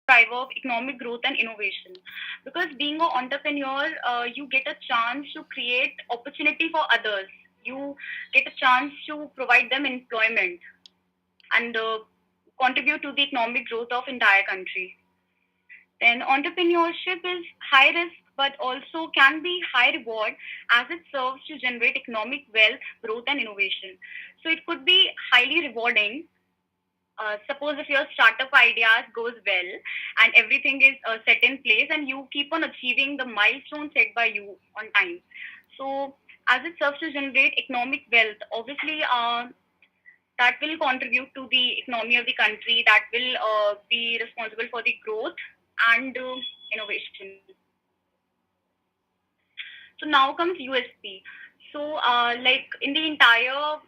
driver of economic growth and innovation. Because being an entrepreneur, you get a chance to create opportunity for others. You get a chance to provide them employment and contribute to the economic growth of entire country. Then entrepreneurship is high risk but also can be high reward as it serves to generate economic wealth, growth and innovation. So it could be highly rewarding. Suppose if your startup ideas goes well and everything is set in place and you keep on achieving the milestone set by you on time. So as it serves to generate economic wealth, obviously that will contribute to the economy of the country, that will be responsible for the growth and innovation. So now comes USP. So like in the entire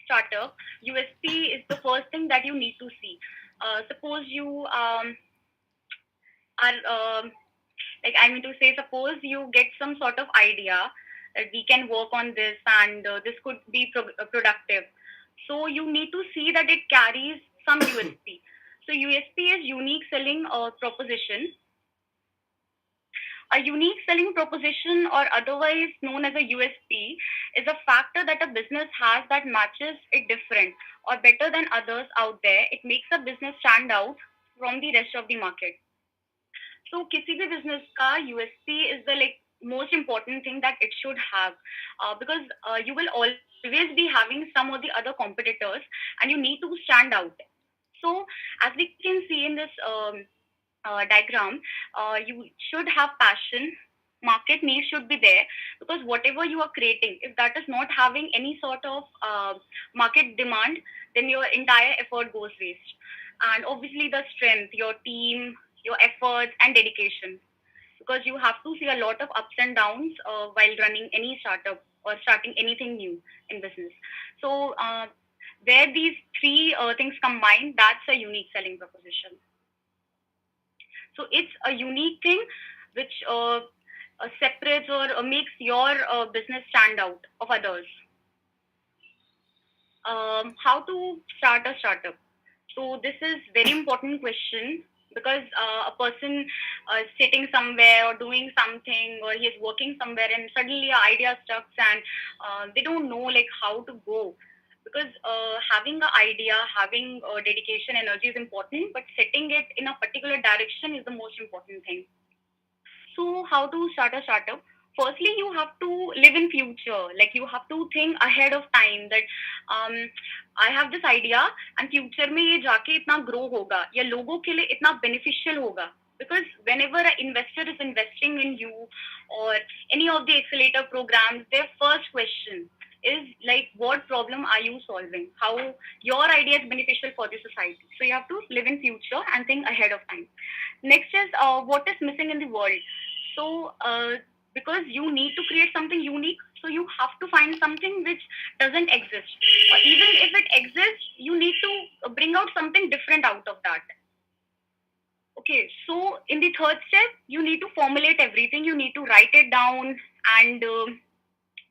startup, USP is the first thing that you need to see. Suppose you are like I mean to say, suppose you get some sort of idea that we can work on this and this could be productive. So you need to see that it carries some USP. So USP is unique selling proposition. A unique selling proposition, or otherwise known as a USP, is a factor that a business has that matches it different or better than others out there. It makes a business stand out from the rest of the market. So किसी भी business का USP is the like most important thing that it should have, because you will always be having some of the other competitors and you need to stand out. So as we can see in this diagram, you should have passion. Market need should be there, because whatever you are creating, if that is not having any sort of market demand, then your entire effort goes waste. And obviously the strength, your team, your efforts and dedication, because you have to see a lot of ups and downs while running any startup or starting anything new in business. So where these three things combine, that's a unique selling proposition. So it's a unique thing which separates or makes your business stand out of others. How to start a startup? So this is very important question, because a person is sitting somewhere or doing something, or he is working somewhere and suddenly an idea stuck and they don't know like how to go. Because having an idea, having dedication, energy is important, but setting it in a particular direction is the most important thing. So how to start a startup? Firstly, you have to live in future. Like you have to think ahead of time that um, I have this idea and future में ये जाके इतना grow होगा या लोगों के लिए इतना beneficial होगा. Because whenever an investor is investing in you or any of the accelerator programs, their first question is like, what problem are you solving? How your idea is beneficial for the society. So you have to live in future and think ahead of time. Next is what is missing in the world. So because you need to create something unique, so you have to find something which doesn't exist, or even if it exists, you need to bring out something different out of that. Okay, so in the third step, you need to formulate everything. You need to write it down and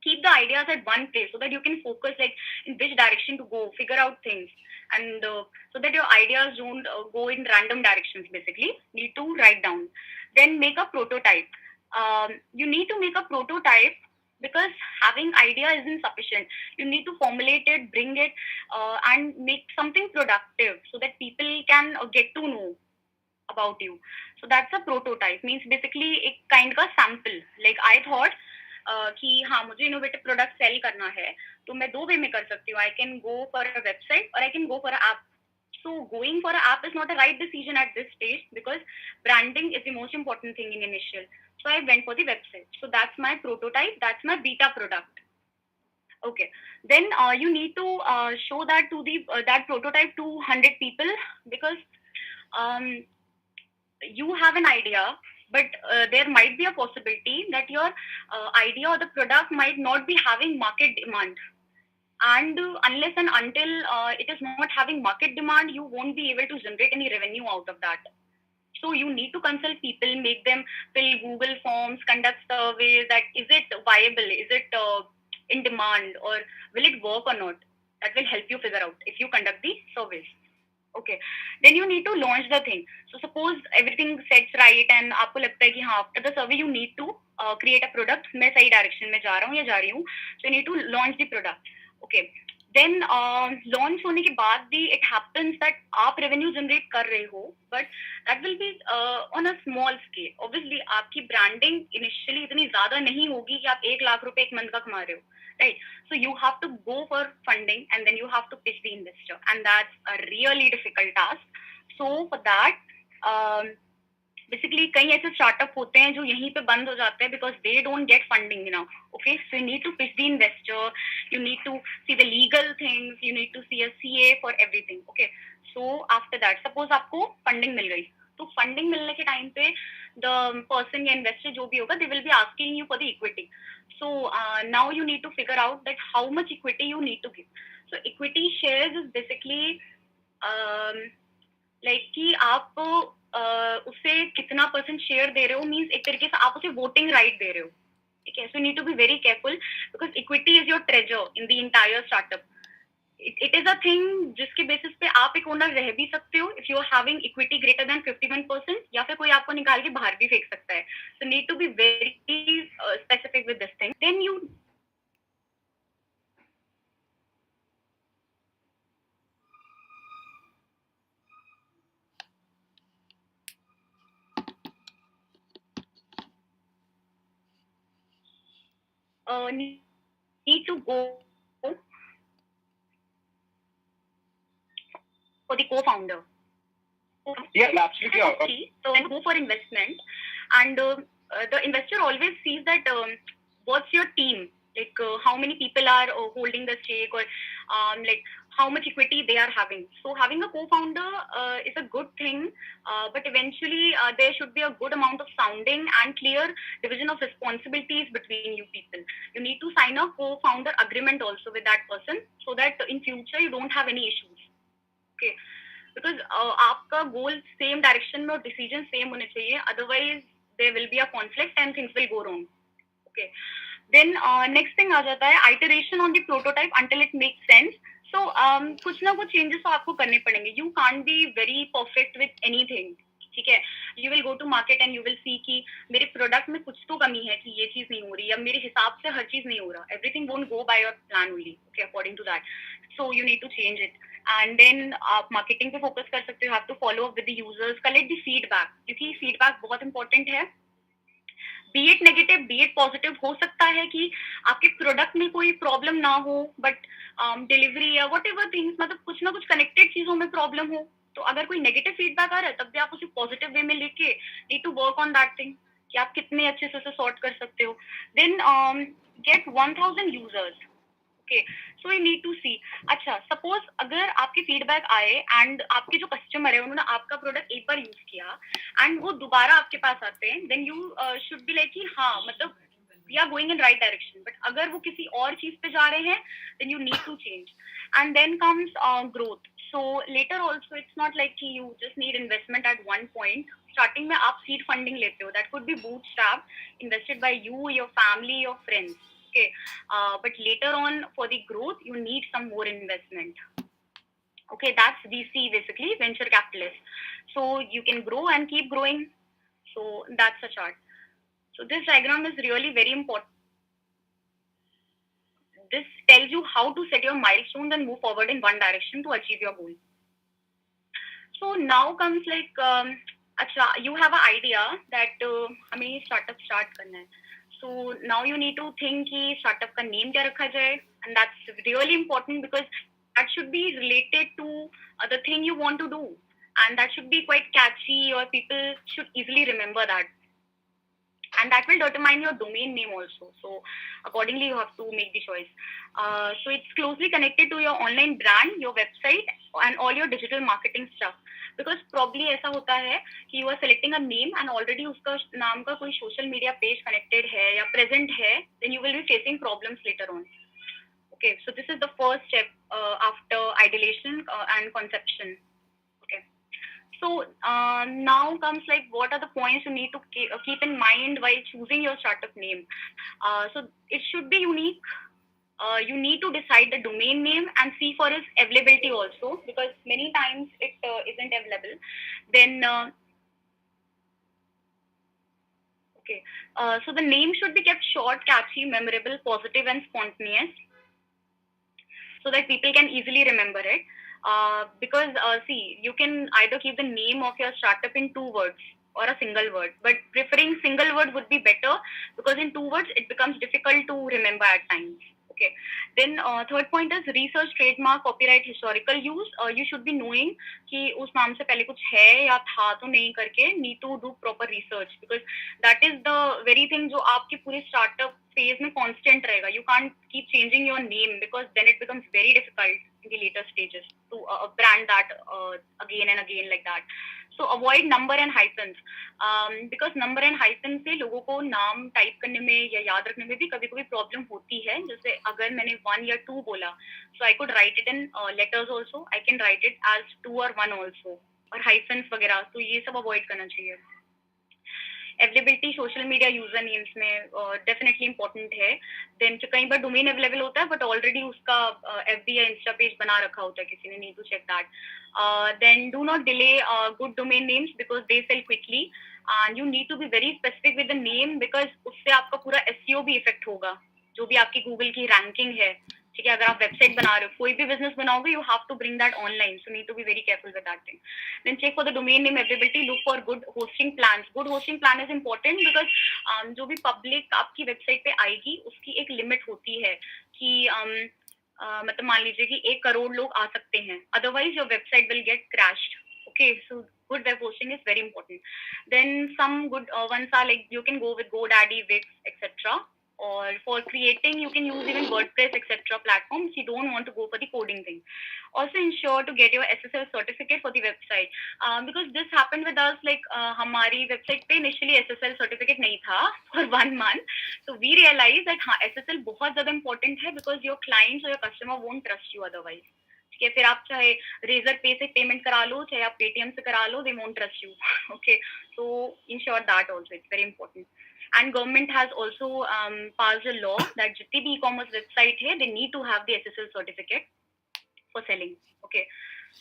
keep the ideas at one place so that you can focus like in which direction to go, figure out things, and so that your ideas don't go in random directions. Basically, need to write down. Then make a prototype. You need to make a prototype, because having idea isn't sufficient. You need to formulate it, bring it, and make something productive so that people can get to know about you. So that's a prototype. Means basically एक kind का sample. Like I thought कि हाँ मुझे innovative product cell करना है, तो मैं दो वे में कर सकती हूँ. I can go for a website और I can go for a app. So going for an app is not a right decision at this stage, because branding is the most important thing in initial. So I went for the website. So that's my prototype. That's my beta product. Okay. Then you need to show that to the that prototype to 100 people, because um, you have an idea, but there might be a possibility that your idea or the product might not be having market demand. And unless and until it is not having market demand, you won't be able to generate any revenue out of that. So you need to consult people, make them fill Google forms, conduct surveys, that is it viable, is it in demand, or will it work or not. That will help you figure out if you conduct the surveys. Okay, then you need to launch the thing. So suppose everything sets right and आपको लगता है कि हाँ after the survey you need to create a product. मैं सही direction में जा रहा हूँ या जा रही हूँ. So you need to launch the product. Okay. Then launch होने के बाद भी it happens that आप revenue generate कर रहे हो, but that will be on a small scale. Obviously आपकी branding initially इतनी ज़्यादा नहीं होगी कि आप 1 लाख रुपए एक month का कमा रहे हो. Right, so you have to go for funding and then you have to pitch the investor, and that's a really difficult task. So for that basically कई ऐसे स्टार्टअप होते हैं जो यहीं पे बंद हो जाते हैं because they don't get funding now. Okay, so you need to pitch the investor, you need to see the legal things, you need to see a CA for everything. Okay, so after that suppose आपको funding मिल गई, तो funding मिलने के time पे the person या investor जो भी होगा they will be asking you for the equity. So now you need to figure out that how much equity you need to give. So equity shares is basically like कि आप उसे कितना percent share दे रहे हो, means एक तरीके से आप उसे वोटिंग राइट दे रहे हो. ठीक है, so need to be very careful because equity is your treasure in the entire startup. It is a thing जिसके बेसिस पे आप एक ओनर रह भी सकते हो if you are having equity greater than 51%, या फिर कोई आपको निकाल के बाहर भी फेंक सकता है. So need to be very specific with this thing. Then you need to go for the co-founder. Yeah, absolutely. So when you go for investment, and the investor always sees that what's your team, like how many people are holding the stake, or like how much equity they are having. So having a co-founder is a good thing, but eventually there should be a good amount of sounding and clear division of responsibilities between you people. You need to sign a co-founder agreement also with that person so that in future you don't have any issues. Okay, because आपका गोल same direction में और decision same होने चाहिए, otherwise there will be a conflict and things will go wrong. Okay, then next thing आ जाता है iteration on the prototype until it makes sense. So कुछ ना कुछ चेंजेस तो आपको करने पड़ेंगे. You can't be very perfect with anything. ठीक है, you will go to market and you will see कि मेरे प्रोडक्ट में कुछ तो कमी है कि ये चीज नहीं हो रही, या मेरे हिसाब से हर चीज नहीं हो रहा. Everything won't go by your plan only. Okay, according to that. So you need to change it. And then आप मार्केटिंग पे फोकस कर सकते हो. Have to follow up with the users, collect the feedback, क्योंकि feedback बहुत important है. Be it negative be it positive. हो सकता है कि आपके प्रोडक्ट में कोई प्रॉब्लम ना हो, बट डिलीवरी या वट एवर थिंग्स, मतलब कुछ ना कुछ कनेक्टेड चीजों में प्रॉब्लम हो. तो अगर कोई नेगेटिव फीडबैक आ रहा है तब भी आप उसे पॉजिटिव वे में लेके need to work on that thing कि आप कितने अच्छे से उसे सॉर्ट कर सकते हो. Then get 1000 users. Okay, so you need to see. अच्छा, सपोज अगर आपके फीडबैक आए एंड आपके जो कस्टमर है उन्होंने आपका प्रोडक्ट एक बार यूज किया एंड वो दोबारा आपके पास आते हैं, then you should be like कि हाँ, मतलब we are going in right direction. But अगर वो किसी और चीज पे जा रहे हैं then you need to change. And then comes growth. So later also it's not like you just need investment at one point. Starting में आप seed funding लेते हो, that could be bootstrap, invested by you, your family, your friends. Okay, but later on for the growth you need some more investment. Okay, that's VC, basically venture capitalist. So you can grow and keep growing. So that's a chart. So this diagram is really very important. This tells you how to set your milestones and move forward in one direction to achieve your goal. So now comes like, acha, you have an idea that हमें startup start करना है. So now you need to think कि startup का name क्या रखा जाए, and that's really important because that should be related to the thing you want to do, and that should be quite catchy or people should easily remember that. And that will determine your domain name also. So accordingly you have to make the choice. So it's closely connected to your online brand, your website and all your digital marketing stuff. Because probably ऐसा होता है कि you are selecting a name and already उसका नाम का कोई social media page connected है या present है, then you will be facing problems later on. Okay, so this is the first step after ideation and conception. So now comes like what are the points you need to keep in mind while choosing your startup name. So it should be unique. You need to decide the domain name and see for its availability also, because many times it isn't available, then okay. So the name should be kept short, catchy, memorable, positive, and spontaneous, so that people can easily remember it. Because see, you can either keep the name of your startup in 2 words or a single word, but preferring single word would be better, because in 2 words it becomes difficult to remember at times. Okay. Then third point is research, trademark, copyright, historical use. You should be knowing कि उस नाम से पहले कुछ है या था तो नहीं करके, need to do proper research, because that is the very thing जो आपके पूरे startup phase में constant रहेगा. You can't keep changing your name, because then it becomes very difficult in the later stages to brand that again and again like that. So avoid number and hyphens, because number and hyphen से लोगों को नाम type करने में या याद रखने में भी कभी कभी प्रॉब्लम होती है. जैसे अगर मैंने 1 या 2 बोला, so I could write it in letters also, I can write it as 2 or 1 also, और hyphens वगैरह, तो ये सब अवॉइड करना चाहिए. Availability social media user names में डेफिनेटली इंपॉर्टेंट है. देन कई बार डोमेन अवेलेबल होता है बट ऑलरेडी उसका एफबी या इंस्टा पेज बना रखा होता है किसी ने, need to check that. Then do not delay good domain names because they sell quickly, and you need to be very specific with the name, because उससे आपका पूरा एसईओ भी इफेक्ट होगा, जो भी आपकी गूगल की रैंकिंग है. ठीक है, अगर आप वेबसाइट बना रहे हो, कोई भी बिजनेस बनाओगे, you have to bring that online, so need to be very careful with that thing. Then check for the domain name availability, look for good hosting plans. Good hosting plan is important because जो भी public आपकी website पे आएगी उसकी एक limit होती है कि मतलब मान लीजिए कि 1 करोड़ लोग आ सकते हैं, otherwise your website will get crashed. Okay, so good web hosting is very important. Then some good ones are like you can go with GoDaddy, Wix, etc. Or for creating, you can use even WordPress, etc. platforms. You don't want to go for the coding thing. Also ensure to get your SSL certificate for the website, because this happened with us. Like हमारी website पे initially SSL certificate नहीं था for 1 month, so we realized that हाँ SSL बहुत ज़्यादा important है, because your clients or your customer won't trust you otherwise. ठीक है, फिर आप चाहे रेजर पे से पेमेंट करा लो, चाहे आप पेटीएम से करा लो, they won't trust you. Okay, so ensure that also, it's very important. And government has also passed a law that जितनी भी e-commerce website है, they need to have the SSL certificate for selling. Okay,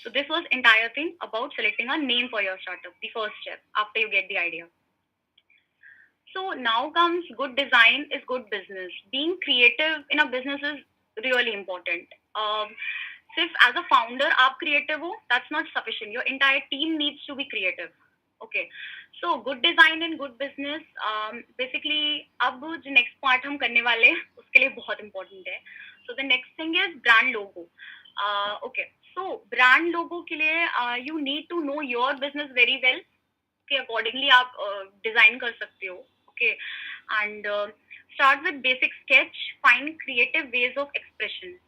so this was entire thing about selecting a name for your startup, the first step after you get the idea. So now comes good design is good business. Being creative in a business is really important. सिर्फ as a founder आप creative हो, that's not sufficient, your entire team needs to be creative. Okay, so good design in good business, basically अब जो next part हम करने वाले हैं उसके लिए बहुत इंपॉर्टेंट है. So the next thing is brand logo. Okay, so brand logo के लिए you need to know your business very well, के अकॉर्डिंगली आप डिजाइन कर सकते हो. Okay, and start with basic sketch, find creative ways of expression.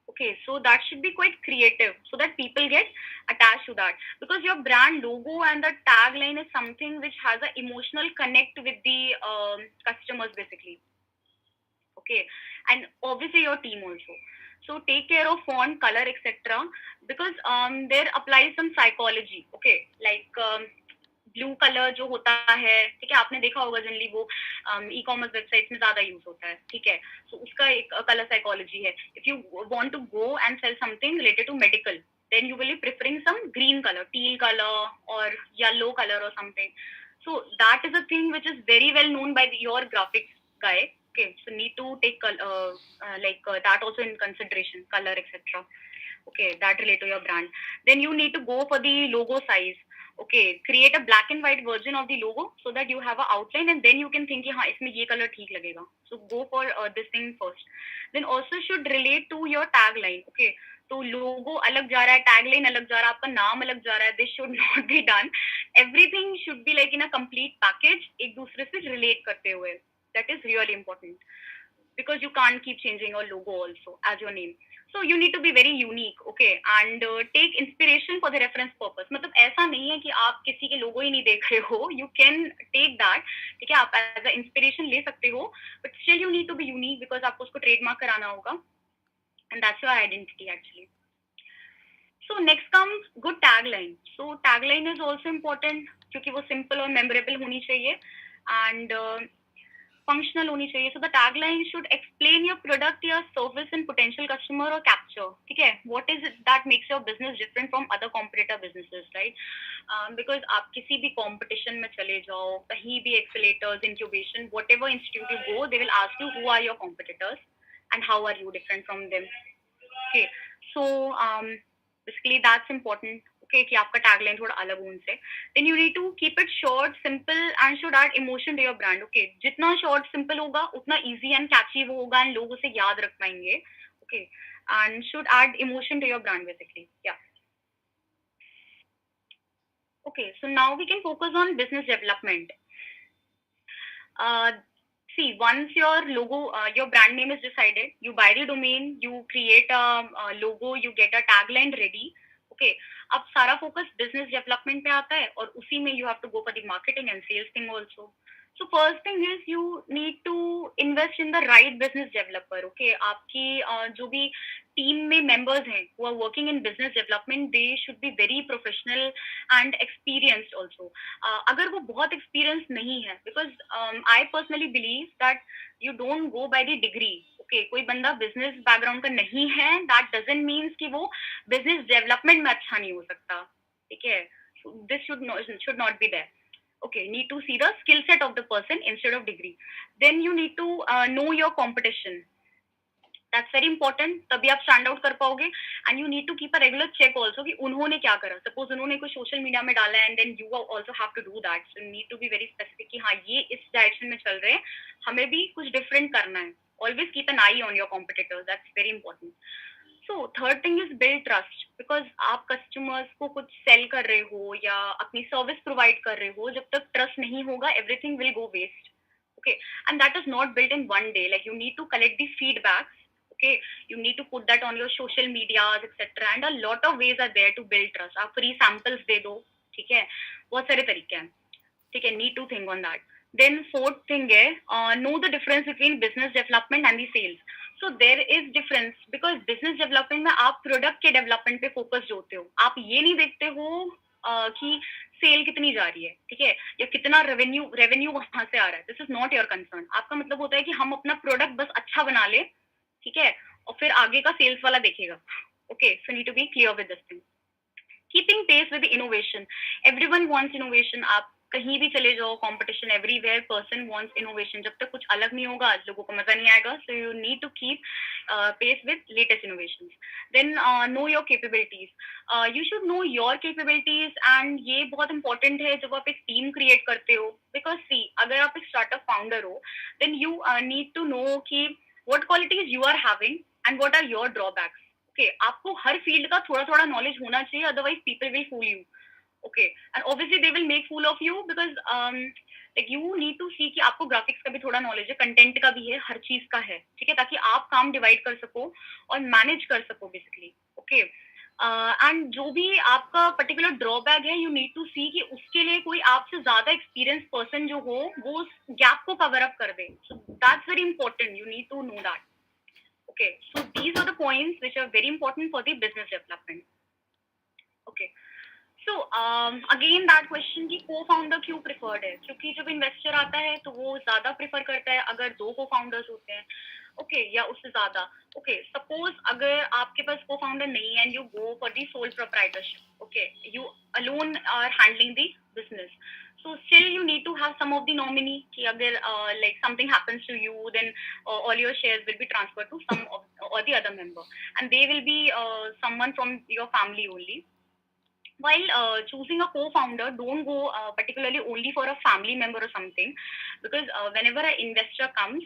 Okay, so that should be quite creative so that people get attached to that, because your brand logo and the tagline is something which has an emotional connect with the customers basically. Okay, and obviously your team also. So take care of font, color, etc. because there applies some psychology. Okay, like blue colour जो होता है, ठीक है, आपने देखा होगा generally वो e commerce websites में ज्यादा यूज होता है. ठीक है, सो उसका एक कलर साइकोलॉजी है. If you want to go and sell something related to medical, then you will be preferring some green color, teal color or yellow color or something. So that is a thing which is very well known by your graphics guy. Okay, so need to take that also in consideration, color, etc. Okay, that relate to your brand. Then you need to go for the logo size. Okay, create a black and white version of the logo so that you have a outline, and then you can think कि हाँ इसमें ये color ठीक लगेगा. So go for this thing first. Then also should relate to your tagline. Okay, तो logo अलग जा रहा है, tagline अलग जा रहा है, आपका नाम अलग जा रहा है. This should not be done. Everything should be like in a complete package, एक दूसरे से relate करते हुए. That is really important because you can't keep changing your logo also as your name. So you need to be very unique. Okay, and take inspiration for the reference purpose. मतलब ऐसा नहीं है कि आप किसी के लोगो ही नहीं देख रहे हो, you can take that. ठीक है, आप as a inspiration ले सकते हो, but still you need to be unique because आपको उसको trademark कराना होगा, and that's your identity actually. So next comes good tagline. So tagline is also important क्योंकि वो simple और memorable होनी चाहिए, and फंक्शनल होनी चाहिए. So the tagline should explain your product या सर्विस इन पोटेंशियल कस्टमर और कैप्चर. ठीक है, what is it that makes your business different from other competitor businesses, right? Because आप किसी भी कॉम्पिटिशन में चले जाओ, कहीं भी accelerators, incubation, whatever institute you go, they will ask you who are your competitors and how are you different from them. Okay, so basically that's important. Okay, कि आपका tagline थोड़ा अलग हो उनसे. Then you need to keep it short, simple and should add emotion to your brand. Okay, जितना short, simple होगा उतना easy and catchy वो होगा and लोग उसे याद रख पाएंगे. Okay, and should add emotion to your brand basically. Yeah. Okay, so now we can focus on business development. Uh, See, once your logo, your brand name is decided, you buy the domain, you create a logo, you get a tagline ready. Okay, अब सारा focus business development पे आता है और उसी में you have to go for the marketing and sales thing also. So first thing is you need to invest in the right business developer. Okay, आपकी जो भी टीम में members हैं who are working in business development, they should be very professional and experienced also. अगर वो बहुत experience नहीं है, because I personally believe that you don't go by the degree. Okay, कोई बंदा बिजनेस बैकग्राउंड का नहीं है, दैट डजंट मीन्स कि वो बिजनेस डेवलपमेंट में अच्छा नहीं हो सकता. ठीक है, this should not be there. Okay, need to see the skill set of the person instead of degree. Then you need to know your competition. That's very important. तभी आप स्टैंड आउट कर पाओगे. And you need to keep a regular check also कि उन्होंने क्या करा. Suppose उन्होंने कुछ सोशल मीडिया में डाला and then you also have to do that. So need to be very specific कि हाँ ये इस डायरेक्शन में चल रहे हैं, हमें भी कुछ डिफरेंट करना है. Always keep an I on your competitors. That's very important. So third thing is build trust. Because आप कस्टमर्स को कुछ सेल कर रहे हो या अपनी सर्विस प्रोवाइड कर रहे हो, जब तक ट्रस्ट नहीं होगा everything will go waste. Okay, and that is not built in one day. Like you need to collect the feedbacks. Okay, you need to put that on your social medias, etc. And a lot of ways are there to build trust. आप free samples दे दो. ठीक है, बहुत सारे तरीके हैं. ठीक है, need to think on that. Then fourth thing है know the difference between business development and the sales. So there is difference because business development में आप product के development पे focused होते हो. आप ये नहीं देखते हो कि सेल कितनी जा रही है, ठीक है, या कितना रेवेन्यू वहां से आ रहा है. This is not your concern. आपका मतलब होता है कि हम अपना प्रोडक्ट बस अच्छा बना ले, ठीक है, और फिर आगे का सेल्स वाला देखेगा. Okay, so need to be clear with this thing. Keeping pace with innovation. Everyone wants innovation. आप कहीं भी चले जाओ, competition everywhere, person wants innovation. जब तक कुछ अलग नहीं होगा लोगों को मजा नहीं आएगा. So you need to keep pace with latest innovations. Then know your capabilities. You should know your capabilities and ये बहुत इंपॉर्टेंट है जब आप एक टीम क्रिएट करते हो. बिकॉज सी, अगर आप एक स्टार्टअप फाउंडर हो then you need to know कि what qualities you are having and what are your drawbacks. Okay, आपको हर फील्ड का थोड़ा थोड़ा नॉलेज होना चाहिए, otherwise people will fool you. Okay, and obviously they will make fool of you because like you need to see कि आपको graphics का भी थोड़ा नॉलेज है, कंटेंट का भी है, हर चीज का है. ठीक है, ताकि आप काम डिवाइड कर सको और मैनेज कर सको बेसिकली. ओके, एंड जो भी आपका पर्टिकुलर ड्रॉबैक है, यू नीड टू सी कि उसके लिए कोई आपसे ज्यादा एक्सपीरियंस पर्सन जो हो वो उस गैप को कवर अप कर दे. So that's very important. You need to know that. Okay, so these are the points which are very important for the business development. Okay, so again that question कि co-founder क्यों preferred है? क्योंकि जब investor आता है तो वो ज्यादा prefer करता है अगर दो co-founders होते हैं, okay, या उससे ज्यादा. Okay, suppose अगर आपके पास co-founder नहीं है and you go for the sole proprietorship, okay, you alone are handling the business. So still you need to have some of the nominee कि अगर like something happens to you then all your shares will be transferred to some of or the other member and they will be someone from your family only. While choosing a co-founder, don't go particularly only for a family member or something, because whenever an investor comes,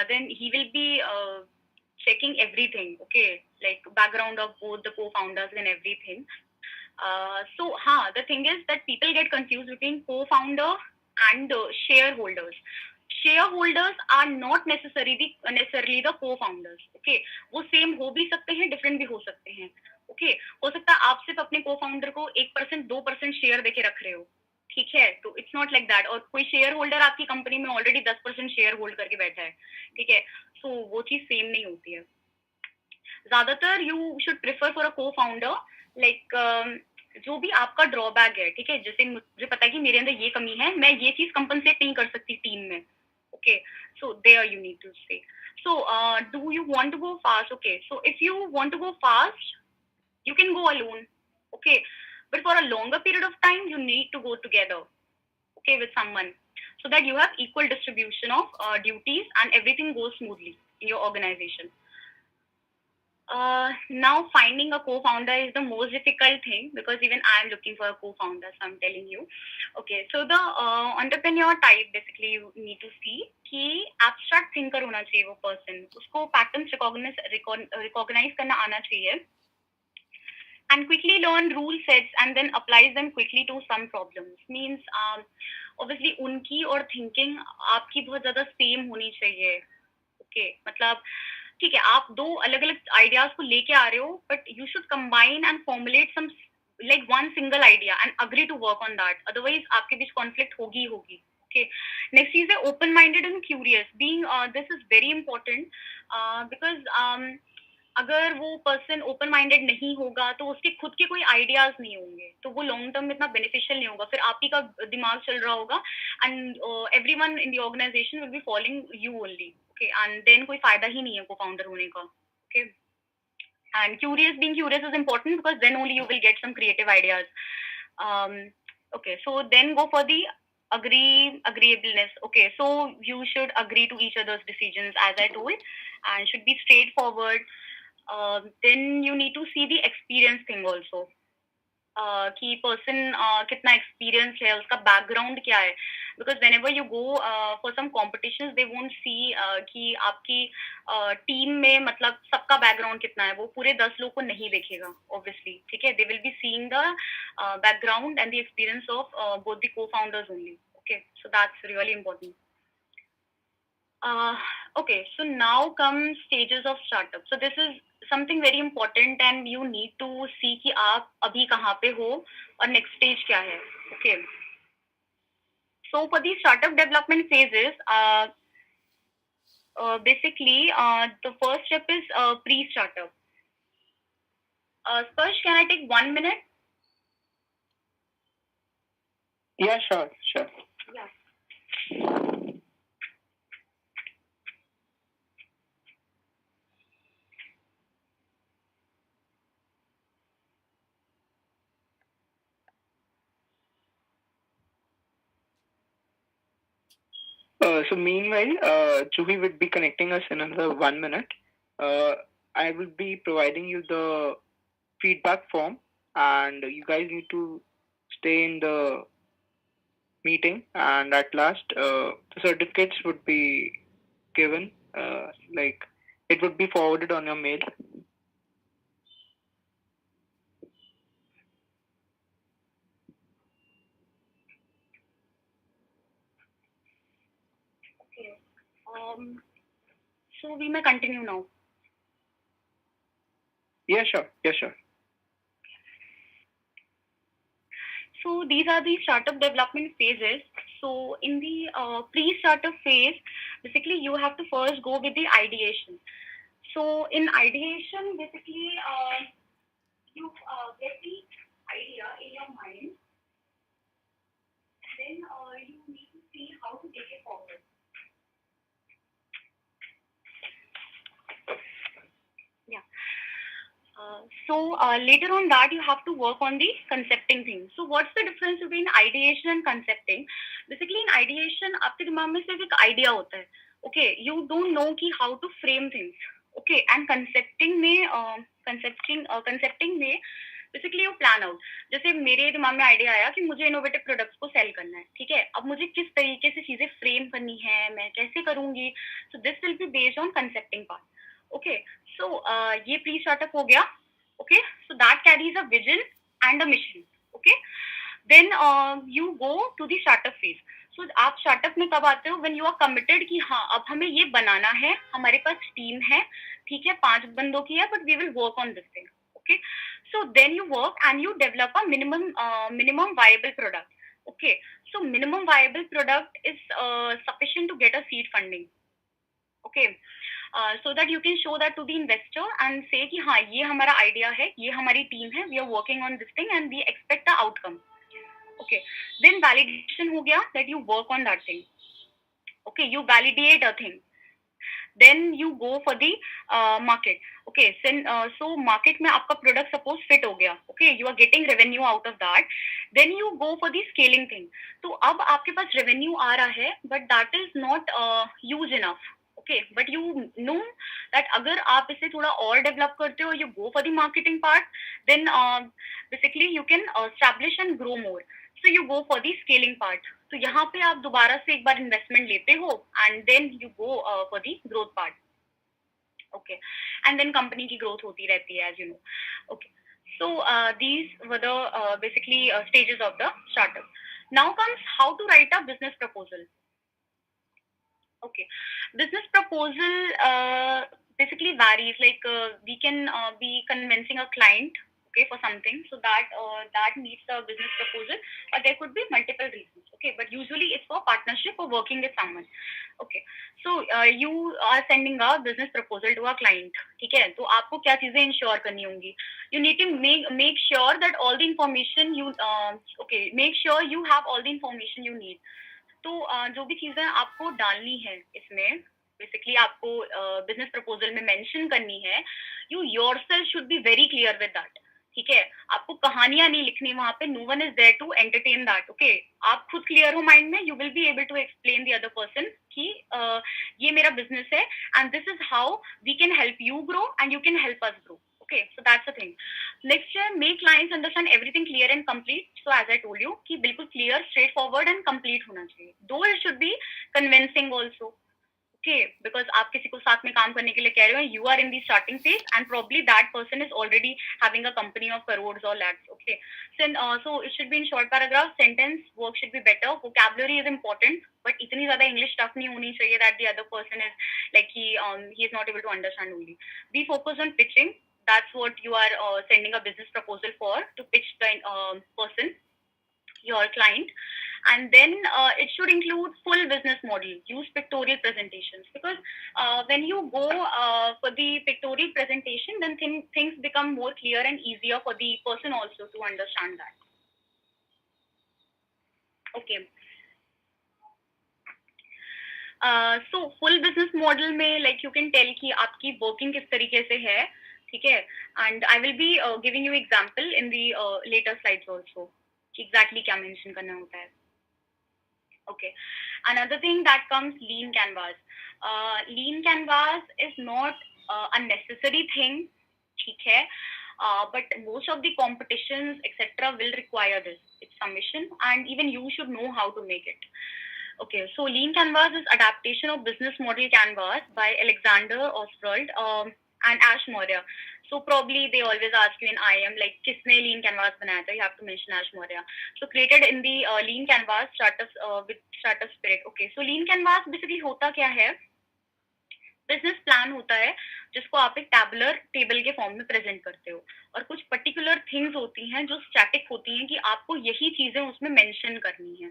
then he will be checking everything, okay, like background of both the co-founders and everything. So the thing is that people get confused between co-founder and shareholders. Shareholders are not necessarily the co-founders. Okay, वो same हो भी सकते हैं, different भी हो सकते हैं. Okay, हो सकता है आप सिर्फ अपने को-फाउंडर को 1% 2% शेयर देके रख रहे हो. ठीक है, तो इट्स नॉट लाइक दैट. और कोई शेयर होल्डर आपकी कंपनी में ऑलरेडी 10% शेयर होल्ड करके बैठा है. ठीक है, सो वो चीज सेम नहीं होती है. ज्यादातर you should prefer for a co-founder like जो भी आपका ड्रॉबैक है. ठीक है, जैसे मुझे पता है कि मेरे अंदर ये कमी है, मैं ये चीज कंपनसेट नहीं कर सकती टीम में. Okay, so there you need to stay. So do you want to go fast? Okay, so if you want to go fast, you can go alone. Okay, but for a longer period of time, you need to go together. Okay, with someone, so that you have equal distribution of duties and everything goes smoothly in your organization. Now finding a co-founder is the most difficult thing, because even I'm looking for a co-founder, so I'm telling you. Okay, so the entrepreneur type, basically you need to see कि abstract thinker होना चाहिए वो person, उसको patterns recognize करना आना चाहिए, and quickly learn rule sets and then applies them quickly to some problems. Means obviously उनकी और thinking आपकी बहुत ज़्यादा same होनी चाहिए. Okay, मतलब ठीक है, आप दो अलग अलग आइडियाज को लेके आ रहे हो, but you should combine and formulate some like one single idea and agree to work on that, otherwise आपके बीच कॉन्फ्लिक्ट होगी ही होगी. ओके, नेक्स्ट चीज है open minded and curious. Being this is very important, because अगर वो person open minded नहीं होगा तो उसके खुद के कोई आइडियाज नहीं होंगे, तो वो लॉन्ग टर्म में इतना बेनिफिशियल नहीं होगा. फिर आप ही का दिमाग चल रहा होगा and everyone in the organisation will be following you only. Okay, and then कोई फायदा ही नहीं है co-founder होने का. Okay, and being curious is important, because then only you will get some creative ideas. um okay, so then go for the agreeableness. Okay, so you should agree to each other's decisions, as I told, and should be straightforward. Then you need to see the experience thing also, कि person कितना experience है, उसका background क्या है. Because whenever you go for some competition, they won't see कि आपकी team में मतलब सबका बैकग्राउंड कितना है, वो पूरे 10 लोग को नहीं देखेगा ऑब्वियसली. ठीक है, they will be seeing the background and the experience of both the co founders only. Okay, so that's really important. Okay, so now come stages of startup. So this is something very important, and you need to see कि आप अभी कहाँ पे हो और next stage क्या है. Okay. So for the startup development phases, basically the first step is pre-startup. Sparsh, can I take 1 minute? Yeah, sure. Yeah. So meanwhile, Juhi will be connecting us in another 1 minute. I will be providing you the feedback form, and you guys need to stay in the meeting. And at last, the certificates would be given. Like it would be forwarded on your mail. So we may continue now. Yeah, sure. So these are the startup development phases. So in the pre-startup phase, basically you have to first go with the ideation. So in ideation, basically you get the idea in your mind, and then you need to see how to take it forward. Yeah. So later on that you have to work on the concepting thing. So what's the difference between ideation and concepting? Basically in ideation आपके दिमाग में सिर्फ एक idea होता है. Okay, you don't know कि how to frame things. Okay, and concepting में basically you plan out. जैसे मेरे दिमाग में आइडिया आया कि मुझे इनोवेटिव प्रोडक्ट्स को सेल करना है. ठीक है, अब मुझे किस तरीके से चीजें फ्रेम करनी है, मैं कैसे करूंगी. So this will be based on concepting part. Okay, so ये प्री स्टार्टअप हो गया. Okay, so that carries a vision and a mission. Okay, then you go to the startup phase. So आप startup में कब आते हो? When you are committed कि हाँ अब हमें ये बनाना है, हमारे पास टीम है, ठीक है 5 बंदों की है, but we will work on this thing. Okay, so then you work and you develop a minimum viable product. Okay, so minimum viable product is sufficient to get a seed funding. Okay, so that you can show that to the investor and say कि हाँ ये हमारा idea है, ये हमारी team है, we are working on this thing and we expect the outcome. Okay, then validation हो गया, that you work on that thing. Okay, you validate a thing, then you go for the market. Okay, so market में आपका product suppose fit हो गया, okay, you are getting revenue out of that, then you go for the scaling thing. तो अब आपके पास revenue आ रहा है, but that is not huge enough. Okay, but you know that अगर आप इसे थोड़ा और develop करते हो, you go for the marketing part, then basically you can establish and grow more. So you go for the scaling part. तो यहाँ पे आप दोबारा से एक बार इन्वेस्टमेंट लेते हो and then you go for the growth part. Okay, and then company की ग्रोथ होती रहती है, as you know. Okay, so these were the basically stages of the startup. Now comes how to write a business proposal. Okay, business proposal basically varies. Like we can be convincing a client, okay, for something, so that meets the business proposal, or there could be multiple reasons. Okay, but usually it's for partnership or working with someone. Okay, so you are sending a business proposal to a client. ठीक है, तो आपको क्या चीजें ensure करनी होंगी? You need to make sure that all the information you okay, make sure you have all the information you need. तो जो भी चीजें आपको डालनी है इसमें, बेसिकली आपको बिजनेस प्रपोजल में मेंशन करनी है, you yourself should be very clear with that. ठीक है, आपको कहानियां नहीं लिखनी वहां पे. No one is there to entertain that. Okay, आप खुद क्लियर हो माइंड में, you will be able to explain the other person कि ये मेरा बिजनेस है and this is how we can help you grow and you can help us grow. Okay, so that's the thing. Next year, make clients understand everything clear and complete. So as I told you, कि बिल्कुल clear, straightforward and complete होना चाहिए. Though it should be convincing also. Okay, because आप किसी को साथ में काम करने के लिए कह रहे हो, you are in the starting phase and probably that person is already having a company of crores or lakhs. Okay, so it should be in short paragraph, sentence work should be better, vocabulary is important, but इतनी ज़्यादा English stuff नहीं होनी चाहिए that the other person is like he is not able to understand only. Be focused on pitching. That's what you are sending a business proposal for, to pitch the person, your client. And then it should include full business model. Use pictorial presentations, because when you go for the pictorial presentation, then things become more clear and easier for the person also to understand that. Okay, so full business model में like you can tell कि आपकी working किस तरीके से है. ठीक है, and I will be giving you example in the later slides also कि exactly क्या mention करना होता है. Okay, another thing that comes, lean canvas. Lean canvas is not a necessary thing. ठीक है, but most of the competitions etc will require this. It's submission and even you should know how to make it. Okay, so lean canvas is adaptation of business model canvas by Alexander Oswald and Ash Maurya. So probably they always ask you in IIM like किसने lean canvas बनाया था? You have to mention Ash Maurya. So created in the lean canvas startups with startup spirit. Okay, so lean canvas basically होता क्या है? Business plan होता है जिसको आप एक टैबुलर टेबल के फॉर्म में प्रेजेंट करते हो, और कुछ पर्टिकुलर थिंग्स होती हैं जो स्टैटिक होती हैं कि आपको यही चीजें उसमें मेंशन करनी है.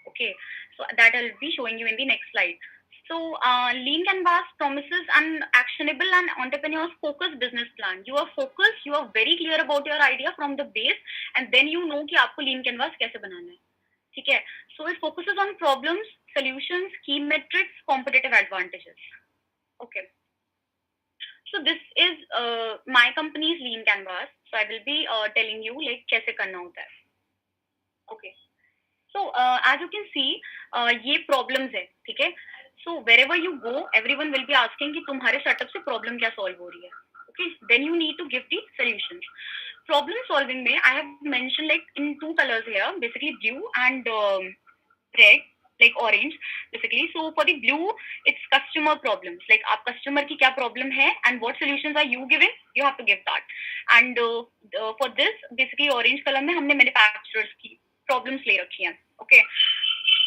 Okay, so that I'll be showing you in the next slide. So lean canvas promises an actionable and entrepreneurs focused business plan. You are focused, you are very clear about your idea from the base, and then you know कि आपको lean canvas कैसे बनाना है. ठीक है, so it focuses on problems, solutions, key metrics, competitive advantages. Okay, so this is my company's lean canvas. So I will be telling you like कैसे करना होता है. Okay, so as you can see ये problems है. ठीक है, so wherever you go everyone will be asking कि तुम्हारे startup से problem क्या solve हो रही है. Okay, then you need to give the solutions. Problem solving में I have mentioned like in two colors here, basically blue and red, like orange basically. So for the blue it's customer problems, like आप customer की क्या problem है and what solutions are you giving, you have to give that. And for this basically orange color में हमने manufacturers की problems ले रखी हैं. Okay,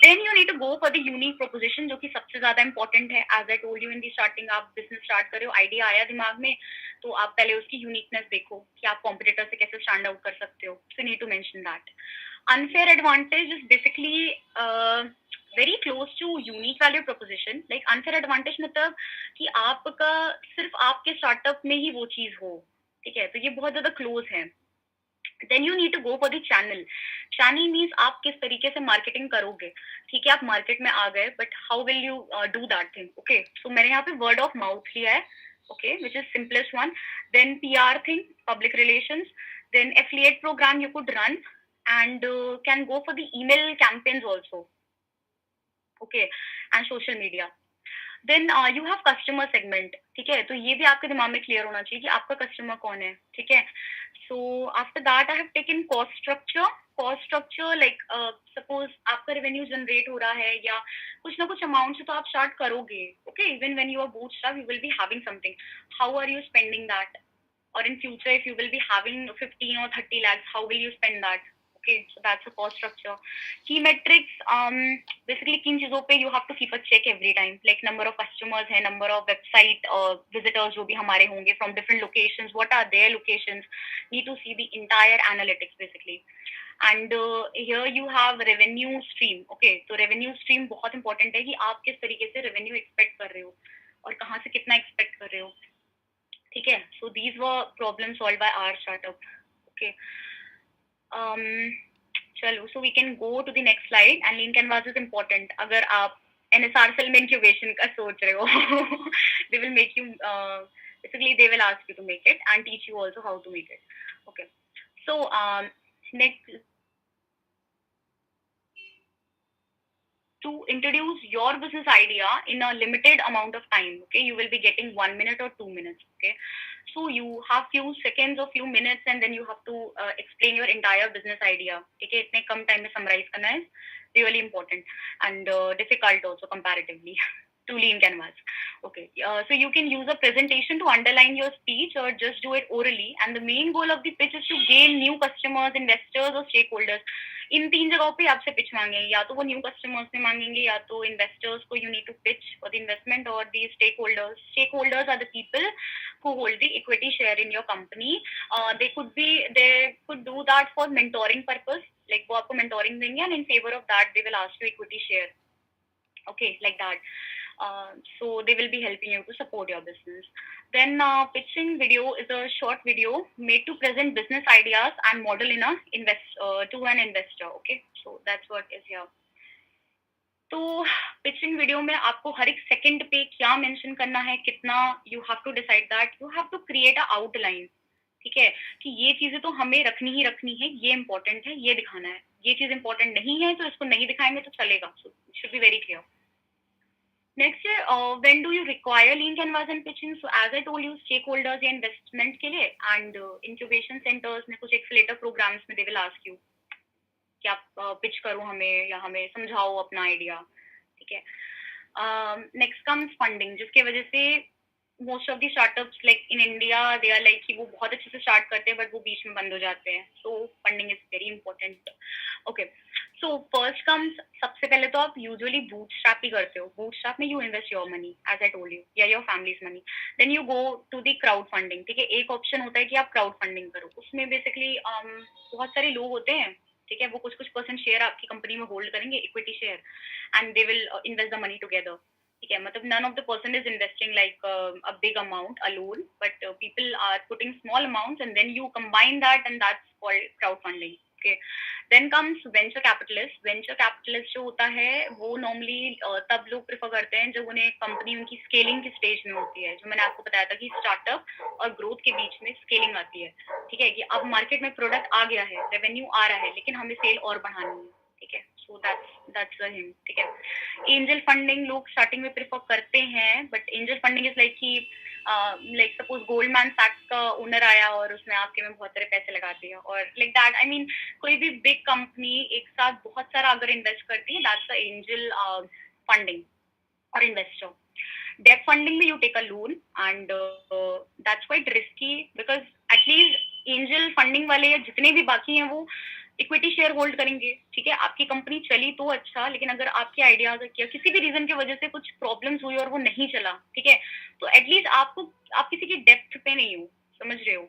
then you need to go for the unique proposition जो कि सबसे ज्यादा important है. As I told you in the starting, आप business start कर रहे हो, idea आया दिमाग में, तो आप पहले उसकी uniqueness देखो कि आप competitor से कैसे stand out कर सकते हो. So you need to mention that. Unfair advantage is basically very close to unique value proposition. Like unfair advantage मतलब कि आपका सिर्फ आपके startup में ही वो चीज हो. ठीक है, तो ये बहुत ज्यादा close है. Then you need to go for the channel. Channel means आप किस तरीके से मार्केटिंग करोगे, ठीक है, आप मार्केट में आ गए, but how will you do that thing, okay. So मैंने यहाँ पे वर्ड ऑफ माउथ लिया है, okay, which is simplest one. Then PR thing, public relations. Then affiliate program you could run, and can go for the email campaigns also, okay, and social media. Then you have customer segment, ठीक है, तो ये भी आपके दिमाग में clear होना चाहिए कि आपका कस्टमर कौन है, ठीक है। So after that I have taken cost structure like suppose आपका रेवेन्यू जनरेट हो रहा है या कुछ ना कुछ अमाउंट से तो आप स्टार्ट करोगे, okay, even when you are bootstrap you will be having something, how are you spending that, or in future if you will be having 15 or 30 lakhs, how will you spend that, okay, so that's a cost structure. Key metrics, basically किन चीजों पे you have to keep a check every time, like number of customers है, number of website visitors जो भी हमारे होंगे from different locations, what are their locations, need to see the entire analytics basically. And here you have revenue stream, okay, तो revenue stream बहुत important है कि आप किस तरीके से revenue expect कर रहे हो और कहाँ से कितना expect कर रहे हो, ठीक है। So these were problem solved by our startup, okay. चलो, so we can go to the next slide. And lean canvas is important अगर आप NSRCEL में इंक्यूबेशन का सोच रहे हो। They will make you basically they will ask you to make it and teach you also how to make it, okay. So next, to introduce your business idea in a limited amount of time, okay, you will be getting 1 minute or 2 minutes, okay. So you have few seconds or few minutes and then you have to explain your entire business idea, okay. इतने कम time में summarize करना है, really important and difficult also comparatively to lean canvas, okay. So you can use a presentation to underline your speech or just do it orally, and the main goal of the pitch is to gain new customers, investors or stakeholders. इन 3 जगहों पे आपसे pitch मांगेंगे, या तो वो new customers से मांगेंगे या तो इन्वेस्टर्स को you need to pitch for the investment, और the stakeholders are the people who hold the equity share in your company. They could do that for mentoring purpose, like वो आपको mentoring देंगे and in favor of that they will ask you equity share, okay, like that. So they will be helping you to support your business. Then pitching video is a short video made to present business ideas and model in a to an investor, okay. So that's what is here. तो pitching video में आपको हर एक second पे क्या mention करना है, कितना, you have to decide that, you have to create a outline, ठीक है, कि ये चीजें तो हमें रखनी ही रखनी है, ये इंपॉर्टेंट है, ये दिखाना है, ये चीज इंपॉर्टेंट नहीं है तो इसको नहीं दिखाएंगे तो चलेगा, so should be very clear. Next है when do you require lean canvas and pitching. So as I told you, stakeholders या इन्वेस्टमेंट के लिए एंड इंक्यूबेशन सेंटर्स में कुछ एक्सेलेटर प्रोग्राम्स में दे विल आस्क यू कि आप पिच करो हमें या हमें समझाओ अपना आइडिया, ठीक है. नेक्स्ट कम्स फंडिंग, जिसके वजह से most of the startups like in India they are like कि वो बहुत अच्छे से स्टार्ट करते हैं बट वो बीच में बंद हो जाते हैं. So funding is very important, okay. So first comes, सबसे पहले तो आप यूजुअली बूटस्ट्रैप ही करते हो. बूटस्ट्रैप में you invest your money as I told you, या your family's money. Then you go to the crowdfunding, ठीक है. एक ऑप्शन होता है कि आप क्राउड फंडिंग करो, उसमें बेसिकली बहुत सारे लोग होते हैं, ठीक है, वो कुछ कुछ परसेंट शेयर आपकी कंपनी में होल्ड करेंगे, equity share, and they will invest the money together, ठीक है. मतलब none of the person is investing like a big amount alone, but people are putting small amounts and then you combine that and that's called crowd funding, okay. Then comes venture capitalist. Venture capitalist जो होता है वो normally तब लोग prefer करते हैं जब उन्हें कंपनी उनकी स्केलिंग की स्टेज में होती है. जो मैंने आपको बताया था कि स्टार्टअप और ग्रोथ के बीच में स्केलिंग आती है, ठीक है, कि अब मार्केट में प्रोडक्ट आ गया है, रेवेन्यू आ रहा है, लेकिन हमें सेल और बढ़ानी है, ठीक है. सो दैट्स द हिंट, ठीक है. एंजल फंडिंग लोग स्टार्टिंग में प्रेफर करते हैं, but angel funding is like कि लाइक सपोज गोल्डमैन सैक्स का ओनर आया और उसने आपके में बहुत सारे पैसे लगा दिए, और लाइक दैट, आई मीन कोई भी बिग कंपनी एक साथ बहुत सारा अगर इन्वेस्ट करती है, दैट्स द एंजल फंडिंग और इन्वेस्टर. डेट फंडिंग में you take a loan and that's quite risky, because at least angel funding वाले या जितने भी बाकी हैं वो इक्विटी शेयर होल्ड करेंगे, ठीक है. आपकी कंपनी चली तो अच्छा, लेकिन अगर आपके आइडियाज या किसी भी रीजन की वजह से कुछ प्रॉब्लम्स हुई और वो नहीं चला, ठीक है, तो एटलीस्ट आप किसी की डेप्थ पे नहीं हो, समझ रहे हो.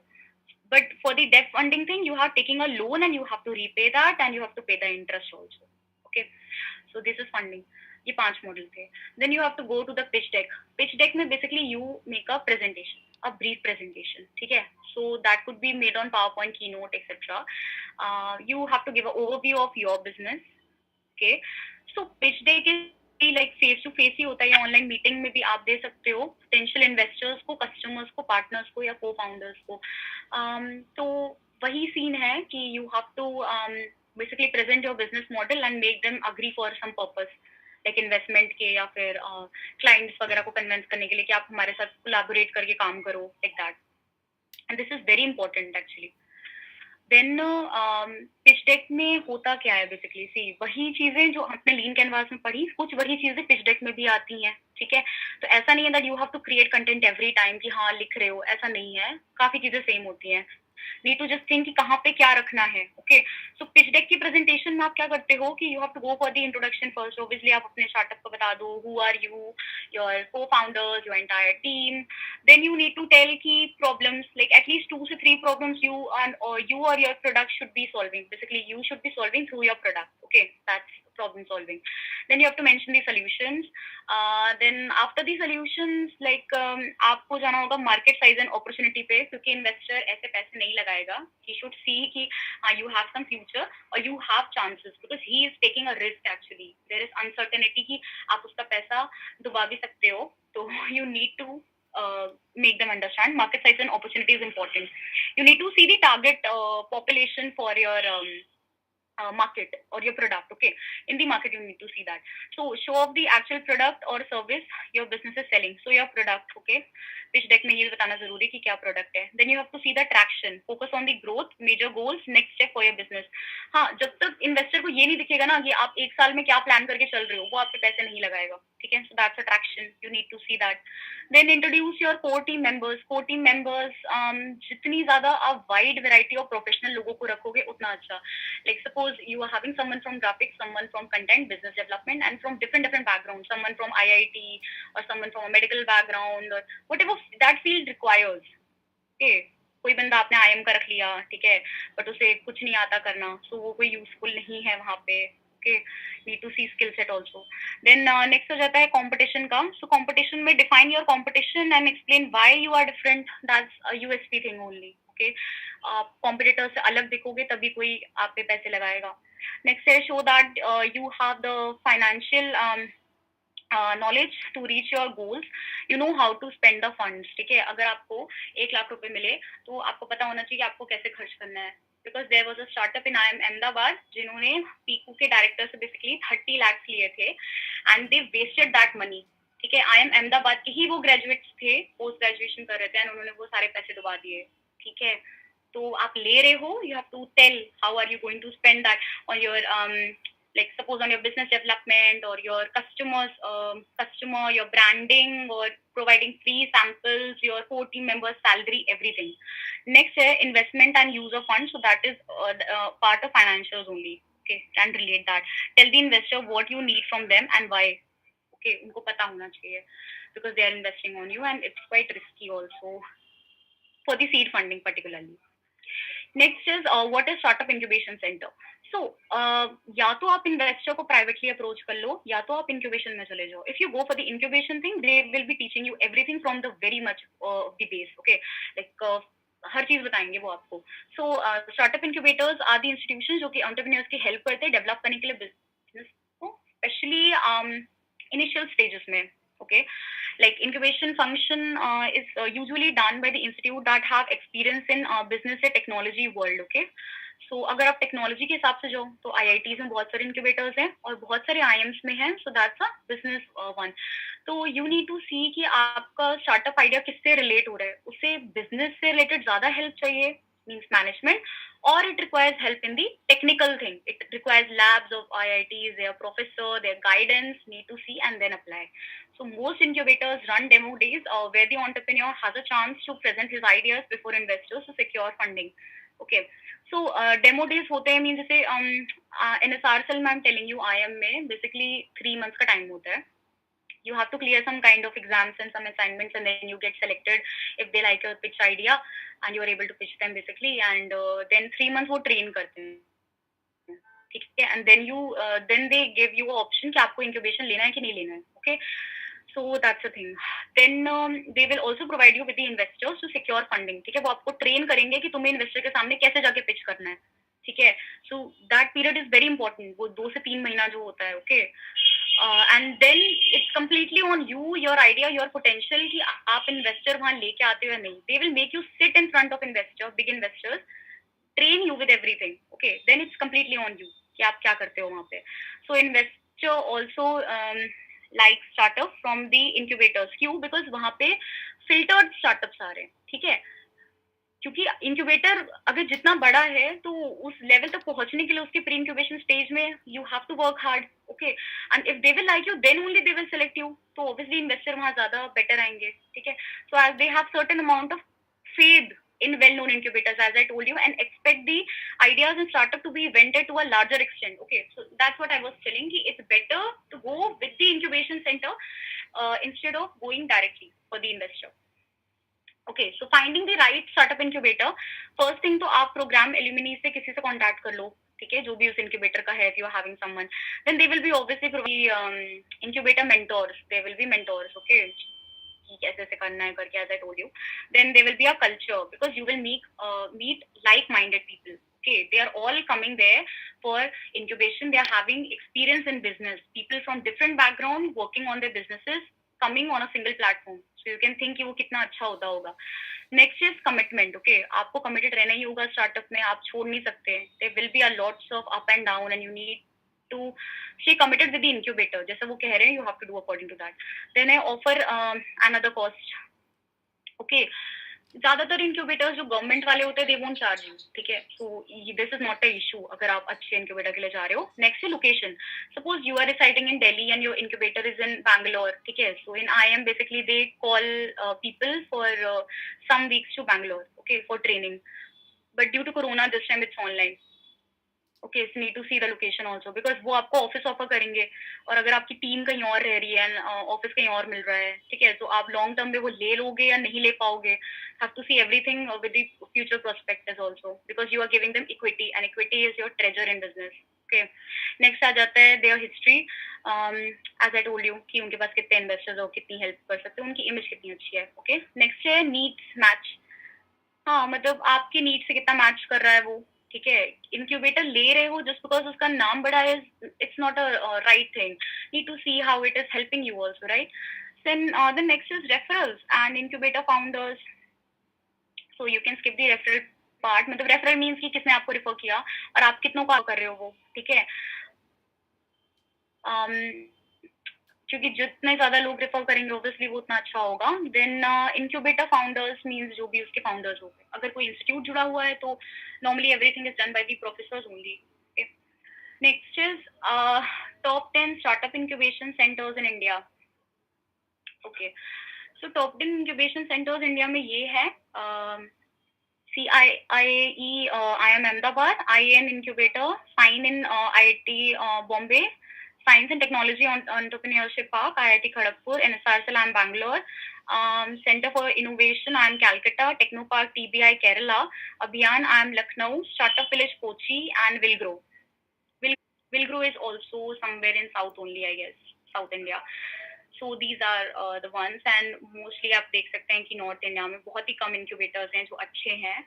But for the debt funding thing, you are taking a loan and you have to repay that and you have to pay the interest also. Okay, so this is funding. ये 5 model थे. Then you have to go to the pitch deck. Pitch deck में basically you make a presentation. a brief presentation. ठीक है? So that could be made on PowerPoint, keynote, etc. You have to give an overview of your business. Okay, so pitch deck is basically like face to face ही होता है, या online meeting में भी आप दे सकते हो पोटेंशियल इन्वेस्टर्स को, customers को, पार्टनर्स को या को फाउंडर्स को. तो वही सीन है कि you have to basically present your business model and make them agree for some purpose, like investment के या फिर क्लाइंट्स वगैरह को कन्विंस करने के लिए कि आप हमारे साथ कोलैबोरेट करके काम करो, like that. And this is very important actually. Then pitch deck में होता क्या है बेसिकली, सी वही चीजें जो आपने लीन कैनवास में पढ़ी, कुछ वही चीजें पिच डेक में भी आती हैं. ठीक है, तो ऐसा नहीं है that you have to create content every time कि हाँ लिख रहे हो, ऐसा नहीं है. काफी चीजें सेम होती हैं. नीड टू जस्ट थिंक कि कहाँ पे क्या रखना है. ओके, सो पिच डेक की प्रेजेंटेशन में आप क्या करते हो कि you have to go for the introduction first. Obviously आप अपने स्टार्टअप को बता दो, who are you, your co-founders, your entire team. Then you need to tell key problems, like at least 2 to 3 problems you or your product should be solving. Basically you should be solving through your product. Okay, that's problem solving. Then you have to mention the solutions. Then after the solutions, like आपको जाना होगा market size and opportunity पे, क्योंकि investor ऐसे पैसे नहीं लगाएगा. He should see कि you have some future or you have chances, because he is taking a risk actually. There is uncertainty कि आप उसका पैसा डुबा भी सकते हो. तो you need to make them understand market size and opportunity is important. You need to see the target population for your market or your product. Okay, in the market you need to see that. So show off the actual product or service your business is selling. So your product. Okay, pitch deck में ये बताना जरूरी कि क्या product है. Then you have to see the traction, focus on the growth, major goals, next step for your business. हाँ, जब तक इन्वेस्टर को ये नहीं दिखेगा ना कि आप एक साल में क्या प्लान करके चल रहे हो, वो आप पे पैसे नहीं लगाएगा. ठीक है, so that's attraction. You need to see that. Then introduce your core team members. Core team members, जितनी ज्यादा आप wide variety of professional लोगों को रखोगे उतना अच्छा. Like suppose you are having someone from graphics, someone from content, business development, and from different backgrounds, someone from IIT or someone from a medical background or whatever that field requires. Okay, कोई बंदा आपने IIM का रख लिया, ठीक है, but उसे कुछ नहीं आता करना, so वो कोई यूजफुल नहीं है वहाँ पे. Okay, need to see skill set also. Then next हो जाता है competition का. So competition में define your competition and explain why you are different. That's a USP thing only. Okay, आप competitors से अलग दिखोगे तभी कोई आप पे पैसे लगाएगा. Next है show that you have the financial knowledge to reach your goals. You know how to spend the funds. ठीक है, अगर आपको 1 लाख रुपए मिले तो आपको पता होना चाहिए कि आपको कैसे खर्च करना है. Because there was a startup in IIM Ahmedabad जिन्होंने पीकू के डायरेक्टर से बेसिकली 30 lakhs लिए थे and they wasted that money. ठीक है, IIM अहमदाबाद के ही वो ग्रेजुएट्स थे, पोस्ट ग्रेजुएशन कर रहे थे, and उन्होंने वो सारे पैसे डुबा दिए. ठीक है, तो आप ले रहे हो, you have to tell how are you going to spend that on your like suppose on your business development or your customer, your branding, or providing free samples, your core team members salary, everything. Next है investment and use of funds. So that is part of financials only. Okay, can relate that. Tell the investor what you need from them and why. Okay, उनको पता होना चाहिए because they are investing on you and it's quite risky also for the seed funding particularly. Next is what is startup incubation center. So या तो आप investor को privately approach कर लो या तो आप इंक्यूबेशन में चले जाओ. If you go for the incubation thing, they will be teaching you everything from the very much the base. Okay, like हर चीज बताएंगे वो आपको. So startup incubators are the institution जो कि एंटरप्रेन्योर्स की हेल्प करते हैं डेवलप करने के लिए बिजनेस को, स्पेशली इनिशियल स्टेजेस में. Okay, like incubation function is usually done by the institute that have experience in business and technology world. Okay, so अगर आप टेक्नोलॉजी के हिसाब से जाओ तो IITs में बहुत सारे इंक्यूबेटर्स हैं और बहुत सारे IIMs में हैं. So that's a business one. तो यू नीड टू सी कि आपका स्टार्टअप आइडिया किससे रिलेट हो रहा है. उसे बिजनेस से रिलेटेड ज्यादा हेल्प चाहिए, means management, or it requires help in the technical thing. It requires labs of IITs, their professor, their guidance, need to see and then apply. So most incubators run demo days where the entrepreneur has a chance to present his ideas before investors to secure funding. Okay, so demo days होते हैं, means जैसे NSRCEL में I'm telling you IIM में basically 3 months का time होता है. You have to clear some kind of exams and some assignments and then you get selected if they like your pitch idea and you are able to pitch them basically, and then 3 months वो train करते हैं. ठीक है, and then they give you option कि आपको incubation लेना है कि नहीं लेना है. Okay, So that's the thing. Then they will also provide you with the investors to secure funding. ठीक है, वो आपको train करेंगे कि तुम्हें investor के सामने कैसे जाके pitch करना है. ठीक है, so that period is very important. वो 2 से 3 महीना जो होता है, okay. And then it's completely on you, your idea, your potential कि आप investor वहाँ लेके आते हो या नहीं. They will make you sit in front of investor, big investors, train you with everything. Okay, then it's completely on you कि आप क्या करते हो वहाँ पे. So investor also like startup from the incubators. क्यों? Because वहाँ पे filtered startups आ रहे हैं. ठीक है, क्योंकि इंक्यूबेटर अगर जितना बड़ा है तो उस लेवल तक पहुंचने के लिए उसके प्री इंक्यूबेशन स्टेज में you have to work hard. Okay, and if they will like you then only they will select you. तो ऑब्वियसली इन्वेस्टर वहां ज्यादा बेटर आएंगे. ठीक है, so as they have certain amount of faith in well-known incubators, as I told you, and expect the ideas in startup to be vented to a larger extent. Okay, so that's what I was telling. It's better to go with the incubation center instead of going directly for the investor. Okay, so finding the right startup incubator. First thing तो आप programme alumni से किसी से contact कर लो. ठीक है, जो भी उस इंक्यूबेटर का है. If you are having someone, then they will be obviously incubator mentors. They will be mentors. Okay, कैसे से करना है करके, as I told you. Then they will be a culture because you will meet like minded people. Okay, they are all coming there for incubation. They are having experience in business. People from different background working on their businesses, coming on a single platform. So you can think कि वो कितना अच्छा होता होगा. Next is commitment. Okay, आपको committed रहना ही होगा startup में. आप छोड़ नहीं सकते. There will be a lots of up and down, and you need to stay committed with the incubator. जैसा वो कह रहे हैं, you have to do according to that. Then I offer another cost. Okay, ज्यादातर incubators जो government वाले होते हैं दे वोंट चार्ज यू. ठीक है, so this is not a issue अगर आप अच्छे इंक्यूबेटर के लिए जा रहे हो. नेक्स्ट है location. Suppose you are residing in Delhi and your incubator is in Bangalore. ठीक है, so in IIM basically they call people for some weeks to Bangalore, okay, for training. But due to Corona, this time it's online. Okay, so need to see the location also because वो आपको office offer करेंगे और अगर आपकी team कहीं और रह रही है ऑफिस कहीं और मिल रहा है. ठीक है, तो आप लॉन्ग टर्म में वो ले लोगे या नहीं ले पाओगे. Have to see everything with the future prospectives also because you are giving them equity and equity is your treasure in business. Okay, next आ जाता है their history. As I told you कि उनके पास कितने इन्वेस्टर्स हो, कितनी help कर सकते हो, उनकी इमेज कितनी अच्छी है. ओके, नेक्स्ट है नीड्स मैच. हाँ, मतलब आपकी नीड से कितना मैच कर रहा है वो. ठीक है, इंक्यूबेटर ले रहे हो जस्ट बिकॉज उसका नाम बड़ा है, it's not a right thing. Need to see how it is helping you also, right. Then the next is referrals and incubator founders. So you can skip the referral part. मतलब referral means कि किसने आपको refer किया और आप कितनों को कर रहे हो वो. ठीक है, क्योंकि जितने ज्यादा लोग रेफर करेंगे ऑब्वियसली वो उतना अच्छा होगा. देन इंक्यूबेटर फाउंडर्स मींस जो भी उसके फाउंडर्स हो गए. अगर कोई इंस्टीट्यूट जुड़ा हुआ है तो normally everything is done by the professors only. Next is top 10 startup incubation centres in India. Okay, so top 10 incubation centres India में ये है CIIE IIM Ahmedabad, IAN Incubator, Sign in IIT Bombay, Science and Technology Entrepreneurship Park, IIT Kharagpur, NSRCEL IIM Bangalore, Center for Innovation IIM Calcutta, Technopark TBI Kerala, Abhiyan IIM Lucknow, Startup Village Kochi, and Will Grow is also somewhere in South only, I guess, South India. So these are the ones, and mostly आप देख सकते हैं कि north India में बहुत ही कम incubators हैं जो अच्छे हैं.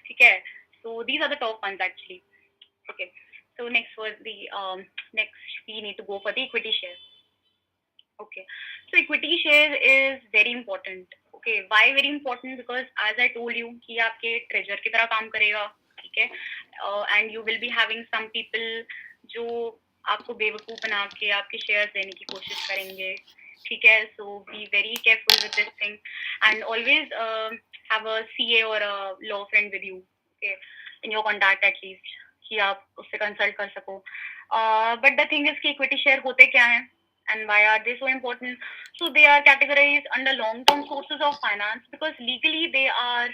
ठीक है, so these are the top ones actually. Okay, so next we need to go for the equity share. Okay, so equity share is very important. Okay, why very important? Because as I told you कि आपके treasure की तरह काम करेगा. ठीक है, and you will be having some people जो आपको बेवकूफ बना के आपके शेयर्स देने की कोशिश करेंगे. ठीक है, so be very careful with this thing and always have a CA और a law friend with you. Okay, in your contact at least कि आप उससे कंसल्ट कर सको. बट द थिंग इज कि इक्विटी शेयर होते क्या हैं and why are they so important? So they are categorized under long-term sources of finance because legally they are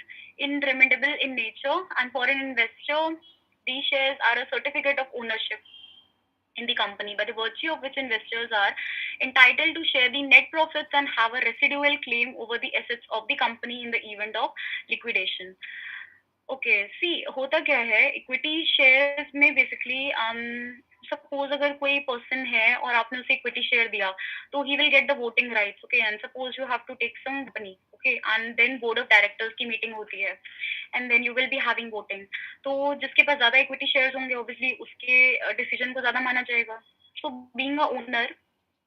irremediable in nature, and for an investor, these shares are a certificate of ownership in the company by the virtue of which investors are entitled to share the net profits and have a residual claim over the assets of the company in the event of liquidation. Okay, see, होता क्या है equity shares में basically suppose अगर कोई person है और आपने उसे इक्विटी शेयर दिया, तो he will get the voting rights, okay, and suppose you have to take some money, okay, and then board of directors की मीटिंग होती है, and then you will be having voting. तो जिसके पास ज्यादा equity shares होंगे, obviously उसके decision को ज्यादा माना जाएगा। So being a owner,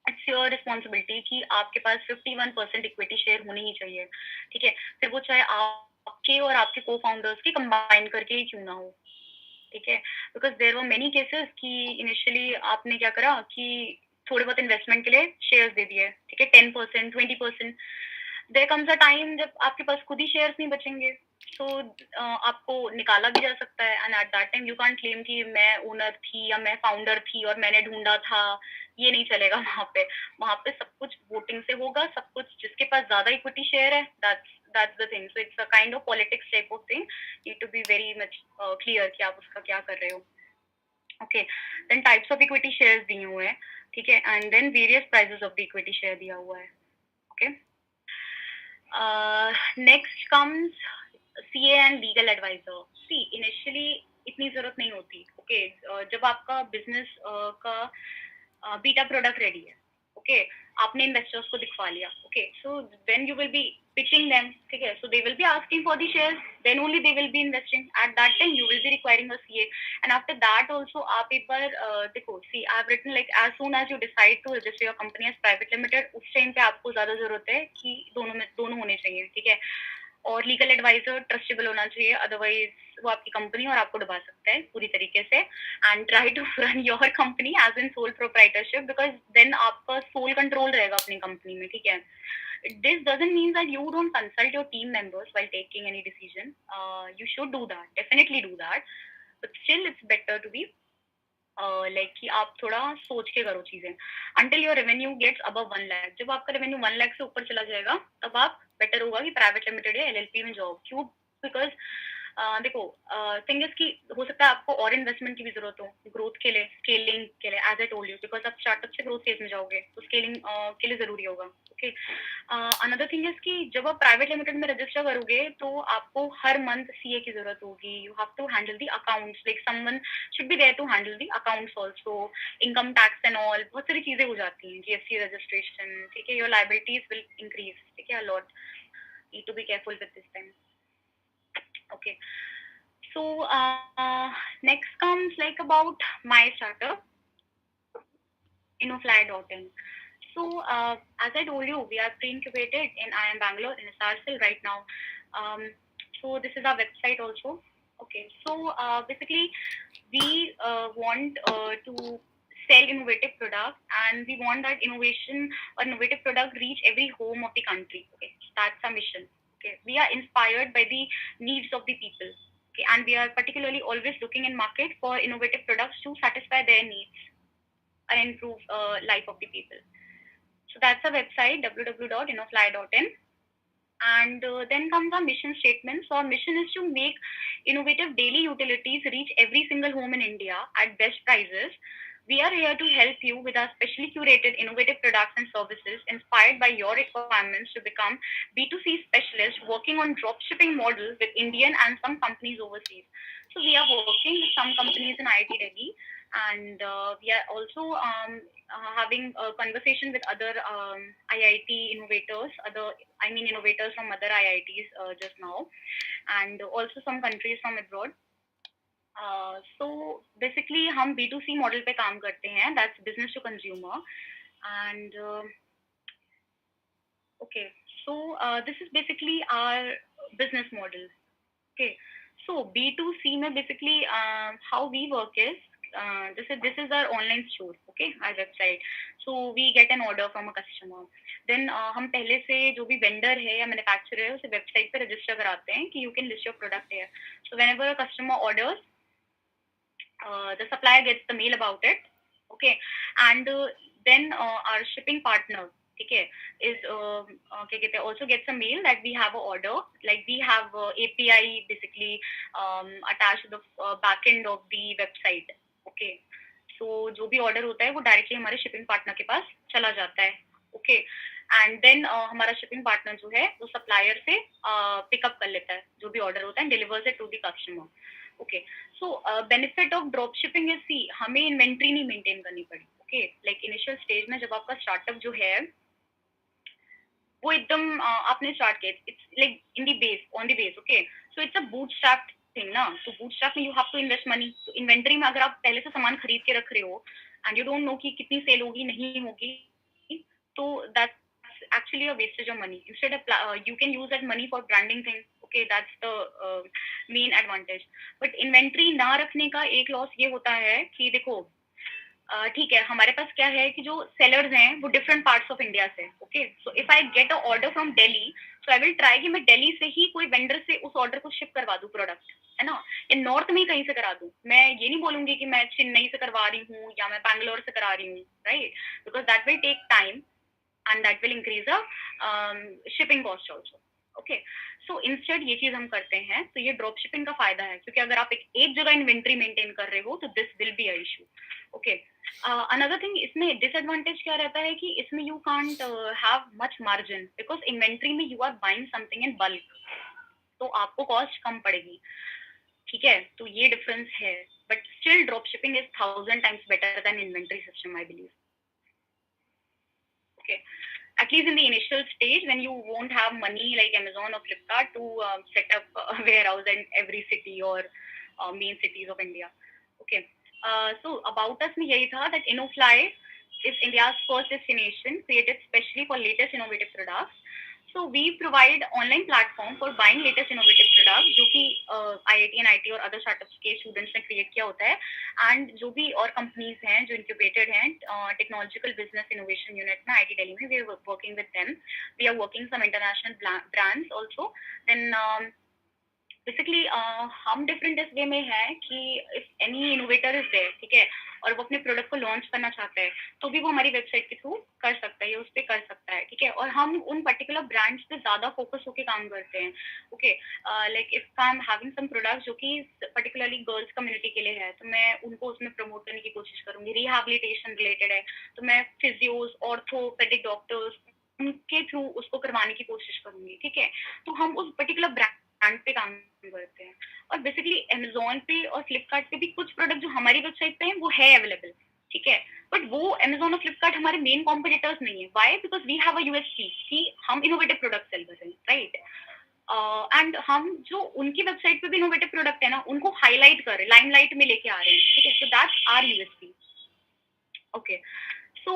it's your responsibility कि आपके पास 51% इक्विटी शेयर होनी ही चाहिए, ठीक है, फिर वो चाहे आपके और आपके को फाउंडर्स की कंबाइन करके ही क्यों ना हो, ठीक है, because there were many cases कि इनिशियली आपने क्या करा कि थोड़े बहुत इन्वेस्टमेंट के लिए शेयर्स दे दिए, ठीक है, 10%, 20%, देयर कम्स अ टाइम जब आपके पास खुद ही शेयर्स नहीं बचेंगे, सो आपको निकाला भी जा सकता है, and eight that time you can't claim कि मैं ओनर थी या मैं फाउंडर थी और मैंने ढूंढा था, ये नहीं चलेगा। वहां पे सब कुछ वोटिंग से होगा, सब कुछ जिसके पास ज्यादा इक्विटी शेयर है, that's the thing, so it's a kind of politics type of thing, need to be very much clear कि आप उसका क्या कर रहे हो, okay, then types of equity shares दिए हुए हैं, ठीक है, and then various prices of the equity share दिया हुआ है, okay. Next comes CA and legal advisor. See, initially इतनी जरूरत नहीं होती, okay, जब आपका बिजनेस का बीटा प्रोडक्ट रेडी है, ओके, आपने इन्वेस्टर्स को दिखवा लिया, okay, so then you will be pitching them, ठीक है, so they will be asking for the shares, then only they will be investing, at that time you will be requiring a CA, and after that also आप एक बार देखो, see I have written like as soon as you decide to register your company as private limited, उस time पे आपको ज्यादा जरूरत है कि दोनों होने चाहिए, ठीक है, और लीगल एडवाइजर ट्रस्टेबल होना चाहिए, अदरवाइज वो आपकी कंपनी और आपको डुबा सकता है पूरी तरीके से, and try to run your company as in sole proprietorship, because then आपका सोल कंट्रोल रहेगा अपनी कंपनी में, ठीक है। This doesn't mean that you don't consult your team members while taking any decision. You should do that, definitely do that, but still it's better to be लाइक कि आप थोड़ा सोच के करो चीजें, until your revenue gets above 1 lakh, जब आपका रेवेन्यू 1 लाख से ऊपर चला जाएगा, तब आप बेटर होगा कि प्राइवेट लिमिटेड या एलएलपी में जाओ, क्यों, बिकॉज देखो, थिंग इज कि हो सकता है आपको और इन्वेस्टमेंट की भी जरूरत हो ग्रोथ के लिए, स्केलिंग के लिए, as I told you, because आप स्टार्टअप से ग्रोथ फेज में जाओगे तो स्केलिंग के लिए जरूरी होगा, ओके। अनदर थिंग इज कि जब आप प्राइवेट लिमिटेड में रजिस्टर करोगे तो आपको हर मंथ सीए की जरूरत होगी, you have to handle the accounts, like someone should be there to handle the accounts also, income tax and all, बहुत सारी चीजें हो जाती हैं, जीएसटी रजिस्ट्रेशन, ठीक है, योर लायबिलिटीज विल इंक्रीज, ठीक है, a lot, need to be careful with this time, okay. So next comes like about my startup, innofly.in. So as I told you, we are pre-incubated in IIM Bangalore in NSRCEL right now. Um, so this is our website also. Okay, so basically we want to sell innovative products, and we want that innovation or innovative product reach every home of the country. Okay, that's our mission. Okay, we are inspired by the needs of the people. Okay, and we are particularly always looking in market for innovative products to satisfy their needs and improve life of the people. So that's our website, www.innofly.in. And then comes our mission statement. So our mission is to make innovative daily utilities reach every single home in India at best prices. We are here to help you with our specially curated innovative products and services inspired by your requirements to become B2C specialist working on dropshipping model with Indian and some companies overseas. So we are working with some companies in IIT Delhi, and we are also having a conversation with other IIT innovators, innovators from other IITs just now, and also some countries from abroad. So basically हम B2C model पे काम करते हैं, that's business to consumer, and okay, so this is basically our business model. Okay, so B2C में basically how we work is this is our online store, okay, our website. So we get an order from a customer, then हम पहले से जो भी vendor है या manufacturer है उसे website पे register कराते हैं कि you can list your product here. So whenever a customer orders, the supplier gets the mail about it, okay, and then our shipping partner, okay, is also gets a mail that we have a order, like we have API basically attached to the back end of the website, okay. So जो भी order होता है वो directly हमारे shipping partner के पास चला जाता है, okay, and then हमारा shipping partner जो है वो supplier से pick up कर लेता है जो भी order होता है and delivers it to the customer. Okay, so benefit of drop shipping is, see, हमें inventory नहीं maintain करनी पड़ी. Okay, like initial stage में जब आपका startup जो है वो एकदम आपने स्टार्ट किया, it's like in the base, on the base. Okay, so it's a bootstrap thing ना. तो बूटस्ट्रैप में you have to invest money. तो इन्वेंटरी में अगर आप पहले से सामान खरीद के रख रहे हो एंड यू डोंट नो कि कितनी सेल होगी नहीं होगी, तो that's actually a wastage of money. Instead you can use that money for branding things. Okay, that's the main advantage. But inventory ना रखने का एक लॉस ये होता है कि देखो, ठीक है, हमारे पास क्या है कि जो सेलर्स हैं वो डिफरेंट पार्ट्स ऑफ इंडिया से. Okay, so if I get a order from Delhi, so I will try कि मैं दिल्ली से ही कोई वेंडर से उस ऑर्डर को शिप करवा दूं प्रोडक्ट, है ना, या नॉर्थ में ही कहीं से करा दूं. मैं ये नहीं बोलूंगी कि मैं चेन्नई से करवा रही हूँ या मैं बैंगलोर से करा रही हूँ, right, because that will take time and that will increase the shipping cost also. Okay, so instead ये चीज हम करते हैं. तो ये ड्रॉप शिपिंग का फायदा है, क्योंकि अगर आप एक जगह इन्वेंट्री मेंटेन कर रहे हो तो this will be a issue. Okay, another thing, इसमें डिसएडवांटेज क्या रहता है कि इसमें you can't have much margin, because inventory में you are buying something in bulk, तो आपको कॉस्ट कम पड़ेगी. ठीक है, तो ये डिफरेंस है. But still drop shipping is 1000 times better than inventory system, I believe. Okay, at least in the initial stage when you won't have money like Amazon or Flipkart to set up a warehouse in every city or main cities of India. Okay, so about us mein yahi tha that InnoFly is India's first destination created specially for latest innovative products. So we provide online platform for buying latest innovative products जो कि IIT and IT और other startups के students ने create किया होता है. And जो भी और कंपनीज हैं जो इंक्यूबेटेड हैं टेक्नोलॉजिकल बिजनेस इनोवेशन यूनिट में आईटी दिल्ली में, we are working with them. We are working some international brands also. Then basically हम डिफरेंट इस वे में है कि if any innovator is there, ठीक है, और वो अपने प्रोडक्ट को लॉन्च करना चाहता है तो भी वो हमारी वेबसाइट के थ्रू कर सकता है या उस पर कर सकता है. ठीक है, और हम उन पर्टिकुलर ब्रांड्स पे ज्यादा फोकस होकर काम करते हैं. Okay, like if I am having some product जो कि पर्टिकुलरली गर्ल्स कम्युनिटी के लिए है, तो मैं उनको उसमें प्रमोट करने की कोशिश करूंगी. रिहैबिलिटेशन रिलेटेड है तो मैं फिजियोज, ऑर्थोपेडिक डॉक्टर्स, उनके थ्रू उसको करवाने की कोशिश करूंगी. ठीक है, तो हम उस पर्टिकुलर ब्रांड पे काम करते हैं. और बेसिकली अमेजोन पे और फ्लिपकार्ट पे भी कुछ प्रोडक्ट जो हमारी वेबसाइट पे हैं वो है अवेलेबल. ठीक है, बट वो अमेजोन और फ्लिपकार्ट हमारे मेन कॉम्पिटिटर्स नहीं है. Why? Because we have a USP कि हम इनोवेटिव प्रोडक्ट सेल कर रहे हैं, राइट. एंड हम जो उनकी वेबसाइट पे भी इनोवेटिव प्रोडक्ट है ना, उनको हाईलाइट कर रहे हैं, लाइमलाइट में लेके आ रहे हैं. ठीक है, so that's our USP. Okay, so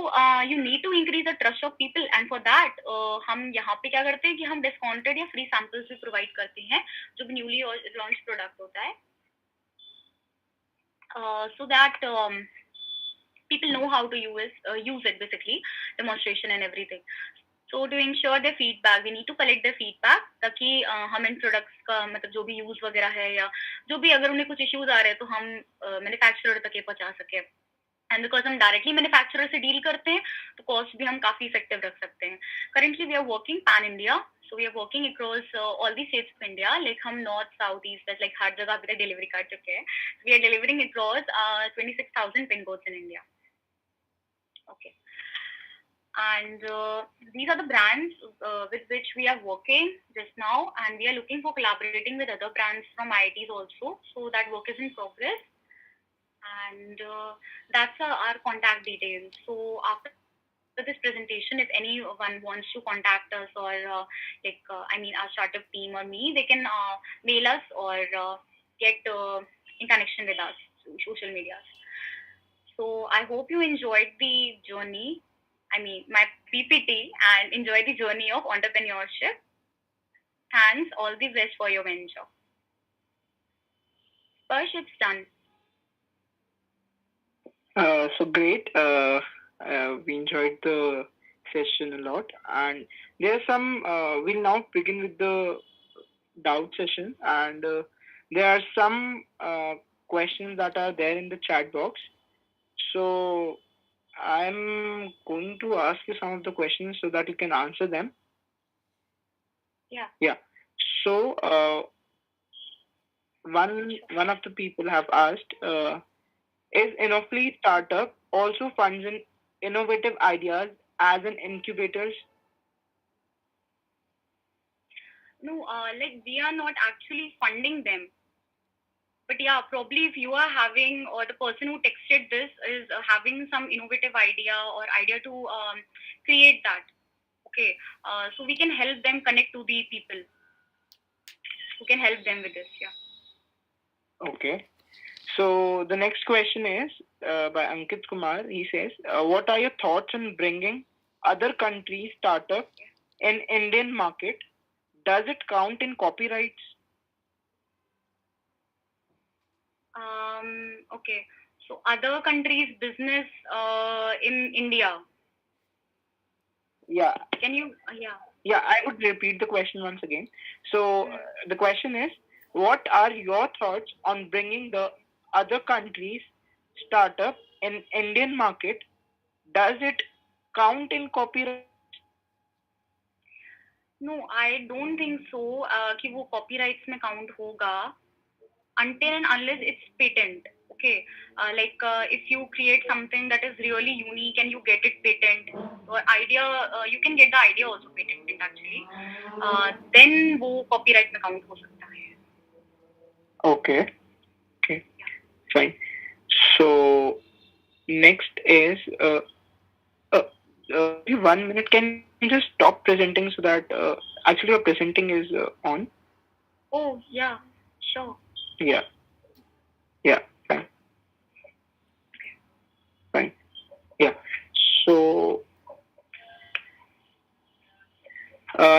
you need to increase the trust of people and for that हम यहाँ पे क्या करते हैं कि हम डिस्काउंटेड या फ्री सैम्पल्स भी प्रोवाइड करते हैं जो भी न्यूली लॉन्च प्रोडक्ट होता है, so that people know how to use it, basically demonstration and everything. So to ensure their feedback, we need to collect their feedback ताकि हम इन प्रोडक्ट्स का मतलब जो भी यूज वगैरह है या जो भी अगर उन्हें कुछ इश्यूज आ रहे हैं तो हम मैन्युफैक्चरर तक ये पहुंचा सके. एंड बिकॉज हम डायरेक्टली मैन्युफैक्चरर से डील करते हैं तो कॉस्ट भी हम काफी इफेक्टिव रख सकते हैं. Currently we are working pan India, so we are working across all the states of India. Like हम north, south, east, west, like हर जगह अभी तक डिलीवरी कर चुके हैं. We are delivering across 26,000 pin codes in India. Okay, and these are the brands with which we are working just now, and we are looking for collaborating with other brands from IITs also. So that work is in progress, and that's our contact details. So after this presentation, if anyone wants to contact us or I mean our startup team or me, they can mail us or get in connection with us through social media. So I hope you enjoyed the journey, I mean my PPT, and enjoy the journey of entrepreneurship. Thanks, all the best for your venture. Sparsh, it's done. So great. We enjoyed the session a lot, and there are some. We'll now begin with the doubt session, and there are some questions that are there in the chat box. So I'm going to ask you some of the questions so that you can answer them. Yeah. Yeah. So one of the people have asked, is InnoFleet startup also funds in innovative ideas as an incubators? No, like we are not actually funding them. But yeah, probably if you are having, or the person who texted this is having some innovative idea or idea to create that. Okay, so we can help them connect to the people who can help them with this. Yeah. Okay. So the next question is by Ankit Kumar. He says, "What are your thoughts on bringing other countries' startup in Indian market? Does it count in copyrights?" Okay. So other countries' business in India. Yeah. Can you? Yeah. Yeah, I would repeat the question once again. So the question is, what are your thoughts on bringing the other countries' startup in Indian market? Does it count in copyright? No, I don't think so. कि वो copyrights में count होगा until and unless it's patent. Okay, if you create something that is really unique and you get it patent, or idea, you can get the idea also patented actually. Then वो copyright में count हो सकता है. Okay. Okay. Fine. So next is 1 minute. Can you just stop presenting so that actually your presenting is on? Oh yeah, sure. Yeah. Yeah. Fine. Fine. Yeah. So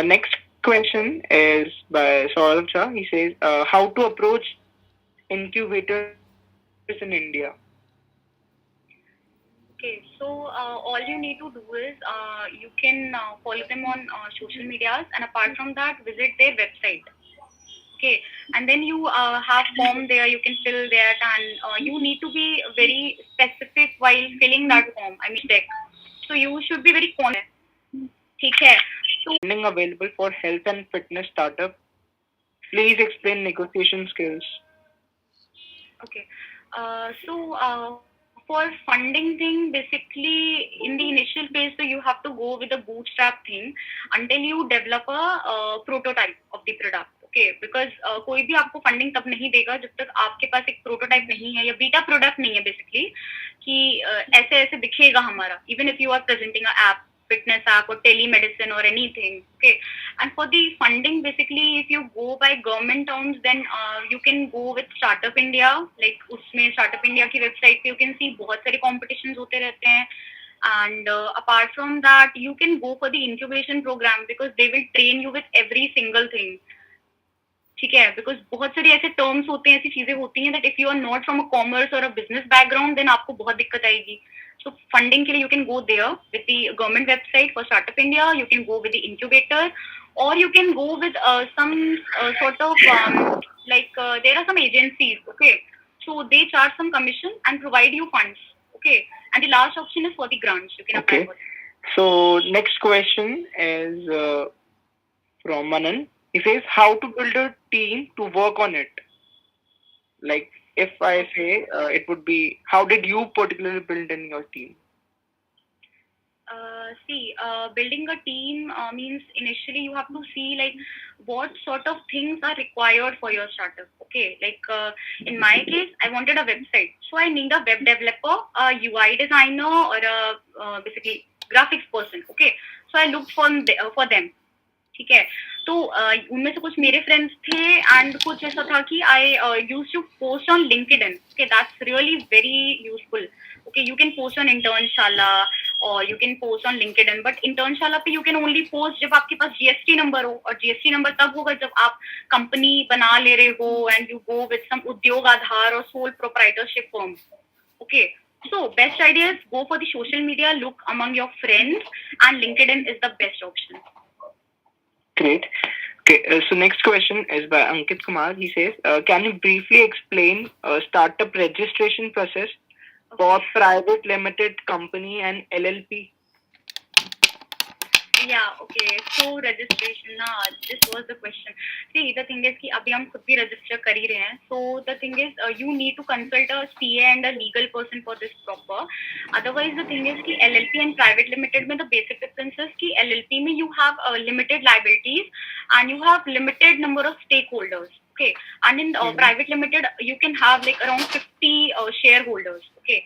next question is by Saurabh Shah. He says, "How to approach incubators in India?" Okay, so all you need to do is you can follow them on social medias, and apart from that, visit their website. Okay, and then you have form there. You can fill that, and you need to be very specific while filling that form. I mean, check. So you should be very confident. ठीक है. So Funding available for health and fitness startup. Please explain negotiation skills. okay. For funding thing, basically in the initial phase, so you have to go with the bootstrap thing until you develop a prototype of the product. Okay, because कोई भी आपको funding तब नहीं देगा जब तक आपके पास एक प्रोटोटाइप नहीं है या बीटा प्रोडक्ट नहीं है बेसिकली कि ऐसे ऐसे दिखेगा हमारा even if you are presenting a app fitness app or telemedicine or anything. Okay, and for the funding, basically, if you go by government terms, then you can go with Startup India. Like उसमें Startup India की website पे you can see बहुत सारे competitions होते रहते हैं. And apart from that, you can go for the incubation program because they will train you with every single thing. ठीक है बिकॉज बहुत सारे ऐसे टर्म्स होते हैं ऐसी चीजें होती हैं that if you are not from a commerce और अ बिजनेस बैकग्राउंड देन आपको बहुत दिक्कत आएगी सो फंडिंग के लिए you can go there with the government website for startup India you can go with the incubator और you can go with some sort of there are some agencies, okay, so they charge some commission and provide you funds, okay, and the last option is for the grants you can apply for. So next question is from Manan. He says, "How to build a team to work on it?" Like if I say, it would be, how did you particularly build in your team? Building a team means initially you have to see like what sort of things are required for your startup. Okay, in my case, I wanted a website, so I need a web developer, a UI designer, or a basically graphics person. Okay, so I looked for them. ठीक है तो उनमें से कुछ मेरे friends थे and कुछ ऐसा था कि I use to post on LinkedIn okay that's really very useful okay you can post on Internshala और you can post on LinkedIn but Internshala पे यू कैन ओनली पोस्ट जब आपके पास जीएसटी नंबर हो और जीएसटी नंबर तब होगा जब आप कंपनी बना ले रहे हो and you go with some Udyog Aadhaar और sole proprietorship firm okay. So best idea is go for the social media, look among your friends, and LinkedIn is the best option. Great. Okay, so next question is by Ankit Kumar. He says, "Can you briefly explain startup registration process for private limited company and LLP?" Yeah, okay. So registration, na, this was the question. See, the thing is कि अभी हम खुद भी register कर ही रहे हैं. So the thing is, you need to consult a CA and a legal person for this proper. Otherwise, the thing is कि LLP and private limited में the basic difference is कि LLP में you have limited liabilities and you have limited number of stakeholders. Okay, and in private limited you can have like around 50 shareholders. Okay,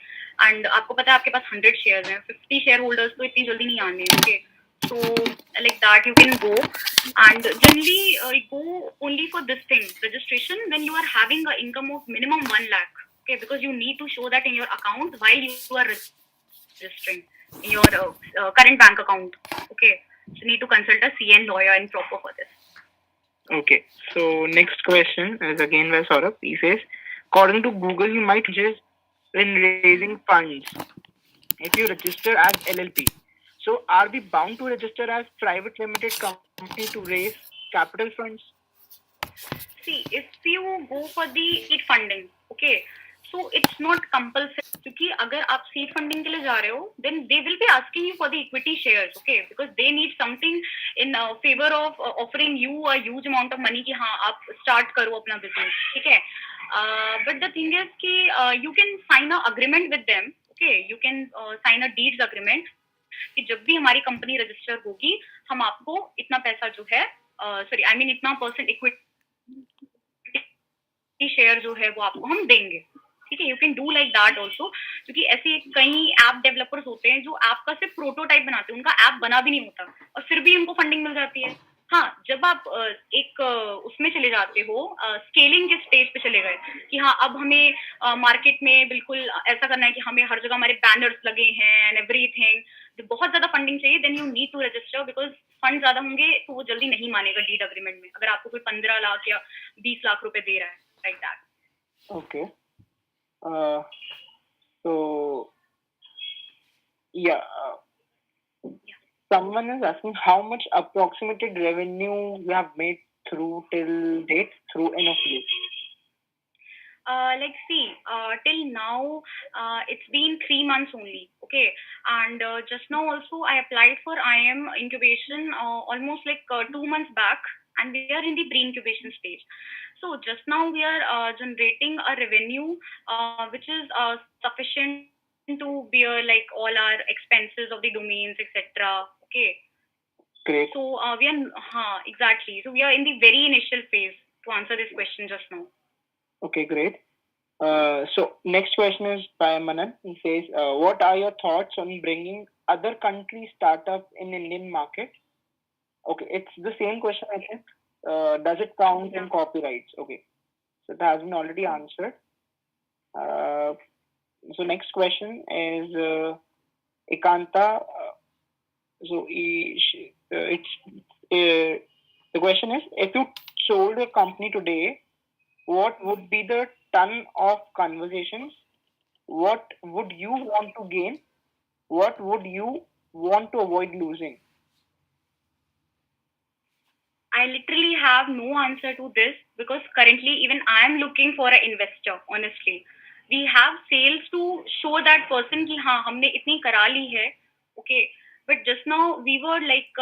and आपको पता है आपके पास 100 shares हैं, 50 shareholders तो इतनी जल्दी नहीं आने. Okay, so like that you can go, and generally go only for this thing registration when you are having an income of minimum 1 lakh. Okay, because you need to show that in your account while you are registering in your current bank account. Okay, so you need to consult a CN lawyer and proper for this. Okay, so next question is again by Saurabh. He says, according to Google, you might just in raising funds if you register as LLP. So are we bound to register as private limited company to raise capital funds? See, if you go for the seed funding, okay, so it's not compulsory. क्योंकि अगर आप seed funding के लिए जा रहे हो, then they will be asking you for the equity shares, okay, because they need something in favor of offering you a huge amount of money कि हाँ आप start करो अपना business, ठीक है? But the thing is कि you can sign a agreement with them, okay, you can sign a deeds agreement कि जब भी हमारी कंपनी रजिस्टर होगी हम आपको इतना पैसा जो है सॉरी आई मीन इतना परसेंट इक्विटी शेयर जो है वो आपको हम देंगे. ठीक है, you can do like that also, क्योंकि ऐसे कई ऐप डेवलपर्स होते हैं जो ऐप का सिर्फ प्रोटोटाइप बनाते हैं, उनका ऐप बना भी नहीं होता और फिर भी उनको फंडिंग मिल जाती है. हाँ, जब आप एक उसमें चले जाते हो, स्केलिंग के स्टेज पे चले गए कि हाँ अब हमें मार्केट में बिल्कुल ऐसा करना है कि हमें हर जगह हमारे बैनर्स लगे हैं एंड एवरीथिंग, बहुत ज्यादा फंडिंग चाहिए, then you need to register because fund ज्यादा होंगे तो वो जल्दी नहीं मानेगा डीड अग्रीमेंट में अगर आपको कोई 15 लाख या 20 लाख रुपए दे रहा है, like that. Okay. So yeah, someone is asking how much approximated revenue you have made through till date through NFU. Like see, till now it's been 3 months only, okay, and just now also I applied for IIM incubation almost like 2 months back, and we are in the pre-incubation stage. So just now we are generating a revenue which is sufficient to bear like all our expenses of the domains, etc. Okay. Great. So we are exactly. So we are in the very initial phase to answer this question just now. Okay, great. So next question is by Manan. He says, what are your thoughts on bringing other country startup in Indian market? Okay, it's the same question I think. Does it count in copyrights? Okay, so it has been already answered. So next question is Ekanta. So the question is, if you sold a company today, what would be the ton of conversations? What would you want to gain? What would you want to avoid losing? I literally have no answer to this because currently even I am looking for an investor, honestly. We have sales to show that person कि हाँ हमने इतनी करा ली है, okay. But just now we were like,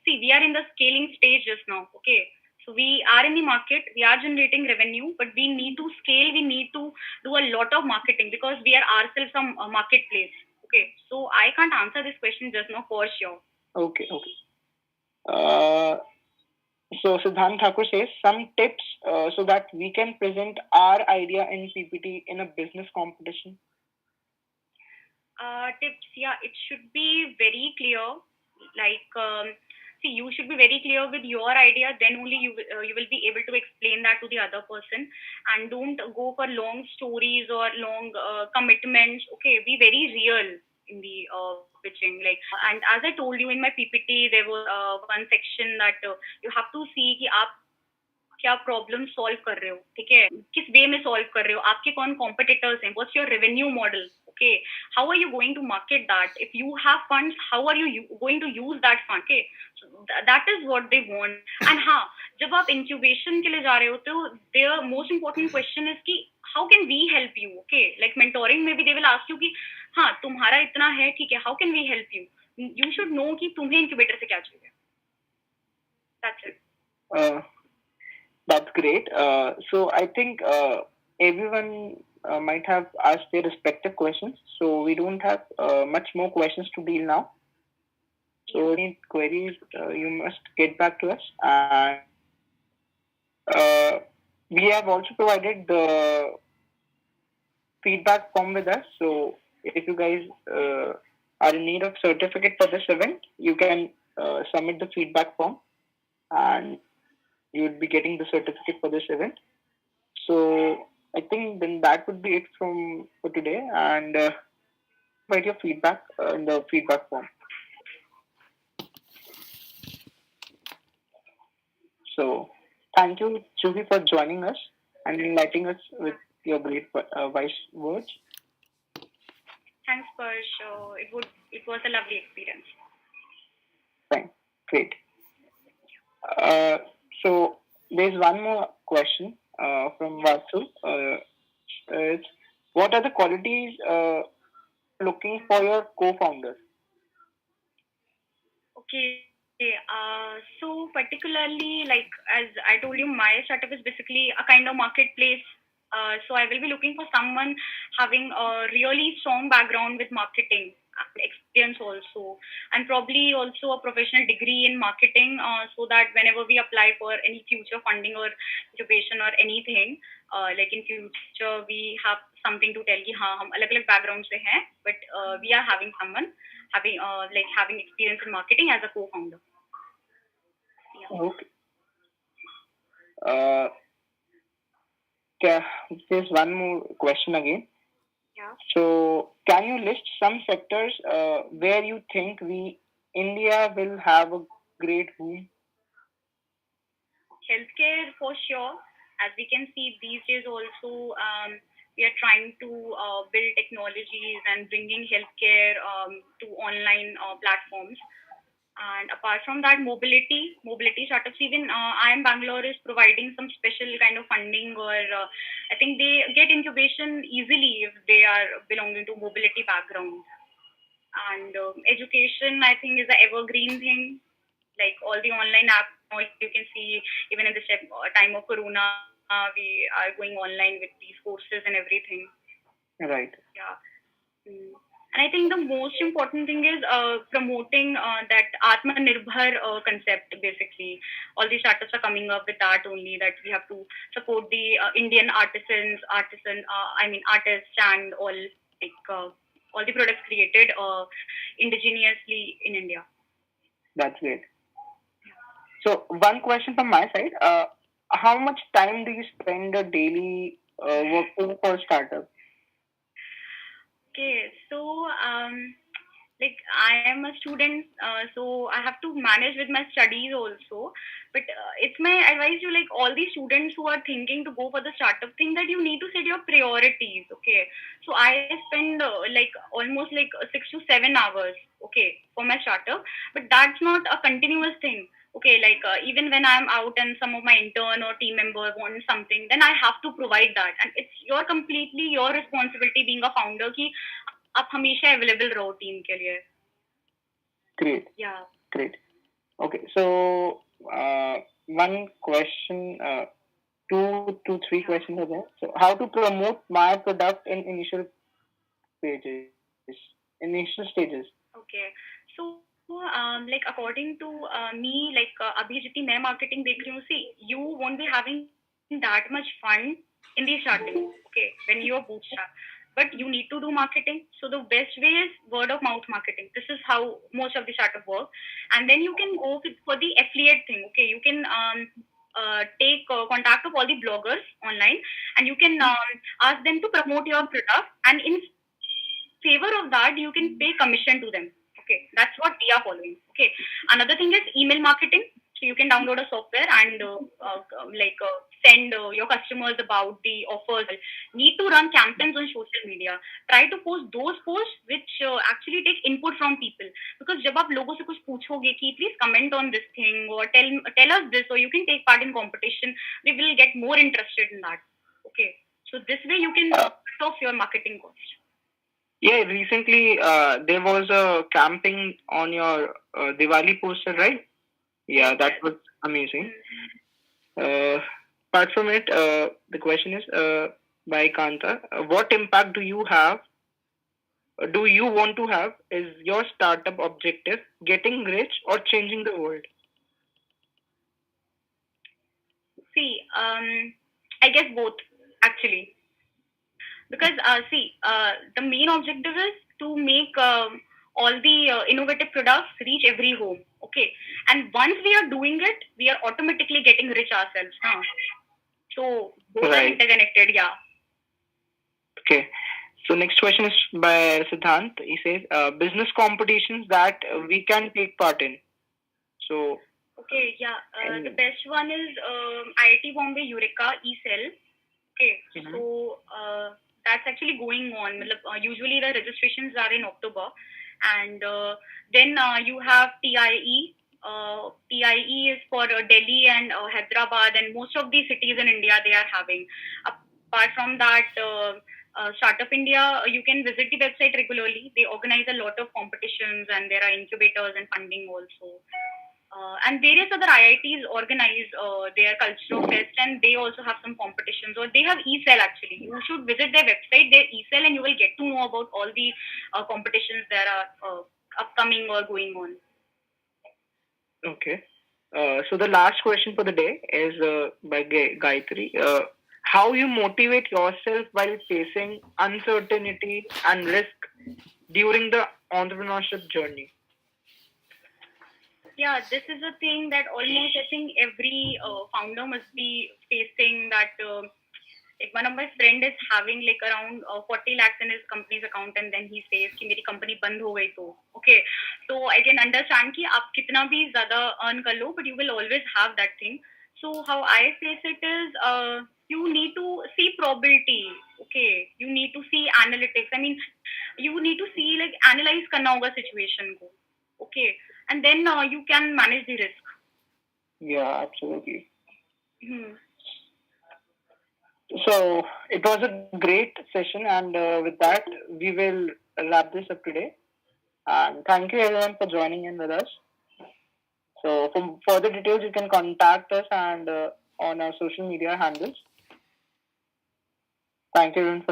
see, we are in the scaling stage just now, okay. So we are in the market, we are generating revenue, but we need to scale, we need to do a lot of marketing because we are ourselves a marketplace, okay. So I can't answer this question just now for sure. Okay. So Siddhant Thakur says some tips so that we can present our idea in PPT in a business competition. Tips, yeah, it should be very clear. Like, see, you should be very clear with your idea. Then only you will be able to explain that to the other person. And don't go for long stories or long commitments. Okay, be very real in the pitching. Like, and as I told you in my PPT, there was one section that you have to see कि आप क्या problem solve कर रहे हो, ठीक है, किस वे में सॉल्व कर रहे हो, आपके कौन कॉम्पिटिटर्स हैं, what's your revenue model, okay, how are you going to market that, if you have funds how are you going to use that fund, okay, that is what they want. And हाँ, जब आप incubation के लिए जा रहे हो तो there most important question is कि how can we help you, okay, like mentoring में भी दे विल आस्क यू कि हाँ तुम्हारा इतना है, ठीक है, how can we help you. You should know कि तुम्हें incubator से क्या चाहिए. That's it. That's great. So I think everyone might have asked their respective questions. So we don't have much more questions to deal now. So any queries, you must get back to us. And we have also provided the feedback form with us. So if you guys are in need of certificate for this event, you can submit the feedback form, and you would be getting the certificate for this event. So I think then that would be it from for today, and write your feedback in the feedback form. So thank you, Juhi, for joining us and enlightening us with your great wise words. Thanks, Persh. It was a lovely experience. Fine, great. Uh, so there's one more question from Vasu. It's, what are the qualities looking for your co-founder? Okay. So particularly, like as I told you, my startup is basically a kind of marketplace. So I will be looking for someone having a really strong background with marketing and experience also, and probably also a professional degree in marketing, so that whenever we apply for any future funding or incubation or anything, like in future we have something to tell कि हाँ हम अलग अलग background से हैं, but we are having someone having experience in marketing as a co-founder. Yeah. Okay. Uh, there's one more question again. Yeah. So, can you list some sectors where you think we India will have a great boom? Healthcare for sure. As we can see these days also, we are trying to build technologies and bringing healthcare to online platforms. And apart from that, mobility startups. Even IIM Bangalore is providing some special kind of funding, or I think they get incubation easily if they are belonging to mobility background. And education, I think, is an evergreen thing. Like all the online apps, you can see even in this time of Corona, we are going online with these courses and everything. Right. Yeah. And I think the most important thing is promoting that Atmanirbhar concept. Basically, all these startups are coming up with that only, that we have to support the Indian artists and all the products created indigenously in India. That's great. So, one question from my side. How much time do you spend a daily working for a startup? Okay, so like I am a student, so I have to manage with my studies also. But it's my advice to like all the students who are thinking to go for the startup thing, that you need to set your priorities. Okay, so I spend like almost like 6 to 7 hours, okay, for my startup, but that's not a continuous thing. Okay, like even when I'm out and some of my intern or team member wants something, then I have to provide that, and it's your completely your responsibility being a founder कि आप हमेशा available रहो team के लिए. Great. Yeah. Great. Okay, so one question, 2 to 3 questions are there. So, how to promote my product in initial pages, initial stages? Okay. So like according to me, like अभी जितनी मैं marketing देख रही हूँ, see, you won't be having that much fun in the starting. Okay, when you are bootstrap, but you need to do marketing. So the best way is word of mouth marketing. This is how most of the startup work. And then you can go for the affiliate thing. Okay, you can take contact of all the bloggers online, and you can ask them to promote your product, and in favor of that you can pay commission to them. Okay, that's what we are following. Okay, another thing is email marketing. So you can download a software and send your customers about the offers. Need to run campaigns on social media. Try to post those posts which actually take input from people, because जब आप लोगों से कुछ पूछोगे कि please comment on this thing or tell us this, or you can take part in competition, we will get more interested in that. Okay, so this way you can cut off your marketing cost. Yeah, recently there was a camping on your Diwali poster, right? Yeah, that was amazing. Apart from it, the question is by Kanta, what impact do you want to have? Is your startup objective getting rich or changing the world? See, I guess both actually, because the main objective is to make all the innovative products reach every home. Okay, and once we are doing it, we are automatically getting rich ourselves. Huh? So both are interconnected. Yeah. Okay. So next question is by Siddhant. He says, business competitions that we can take part in. So okay, yeah. The best one is IIT Bombay Eureka eCell. Okay, so that's actually going on. Usually the registrations are in October, and then you have TIE. TIE is for Delhi and Hyderabad, and most of the cities in India they are having. Apart from that, Startup India, you can visit the website regularly. They organize a lot of competitions, and there are incubators and funding also. And various other IITs organize their cultural fest, and they also have some competitions, or they have eCell actually. You should visit their website, their eCell, and you will get to know about all the competitions that are upcoming or going on. Okay. So the last question for the day is by Gayatri. How you motivate yourself while facing uncertainty and risk during the entrepreneurship journey? Yeah, this is a thing that almost I think every founder must be facing. That like one of my friend is having like around 40 lakhs in his company's account, and then he says कि मेरी company बंद हो गई तो okay. So I can understand कि आप कितना भी ज़्यादा earn कर लो, but you will always have that thing. So how I face it is you need to see probability. Okay, you need to see analytics. I mean, you need to see like analyze करना होगा situation को. Okay, and then you can manage the risk. Yeah, absolutely. So it was a great session, and with that, we will wrap this up today. And thank you everyone for joining in with us. So for further details, you can contact us and on our social media handles. Thank you everyone for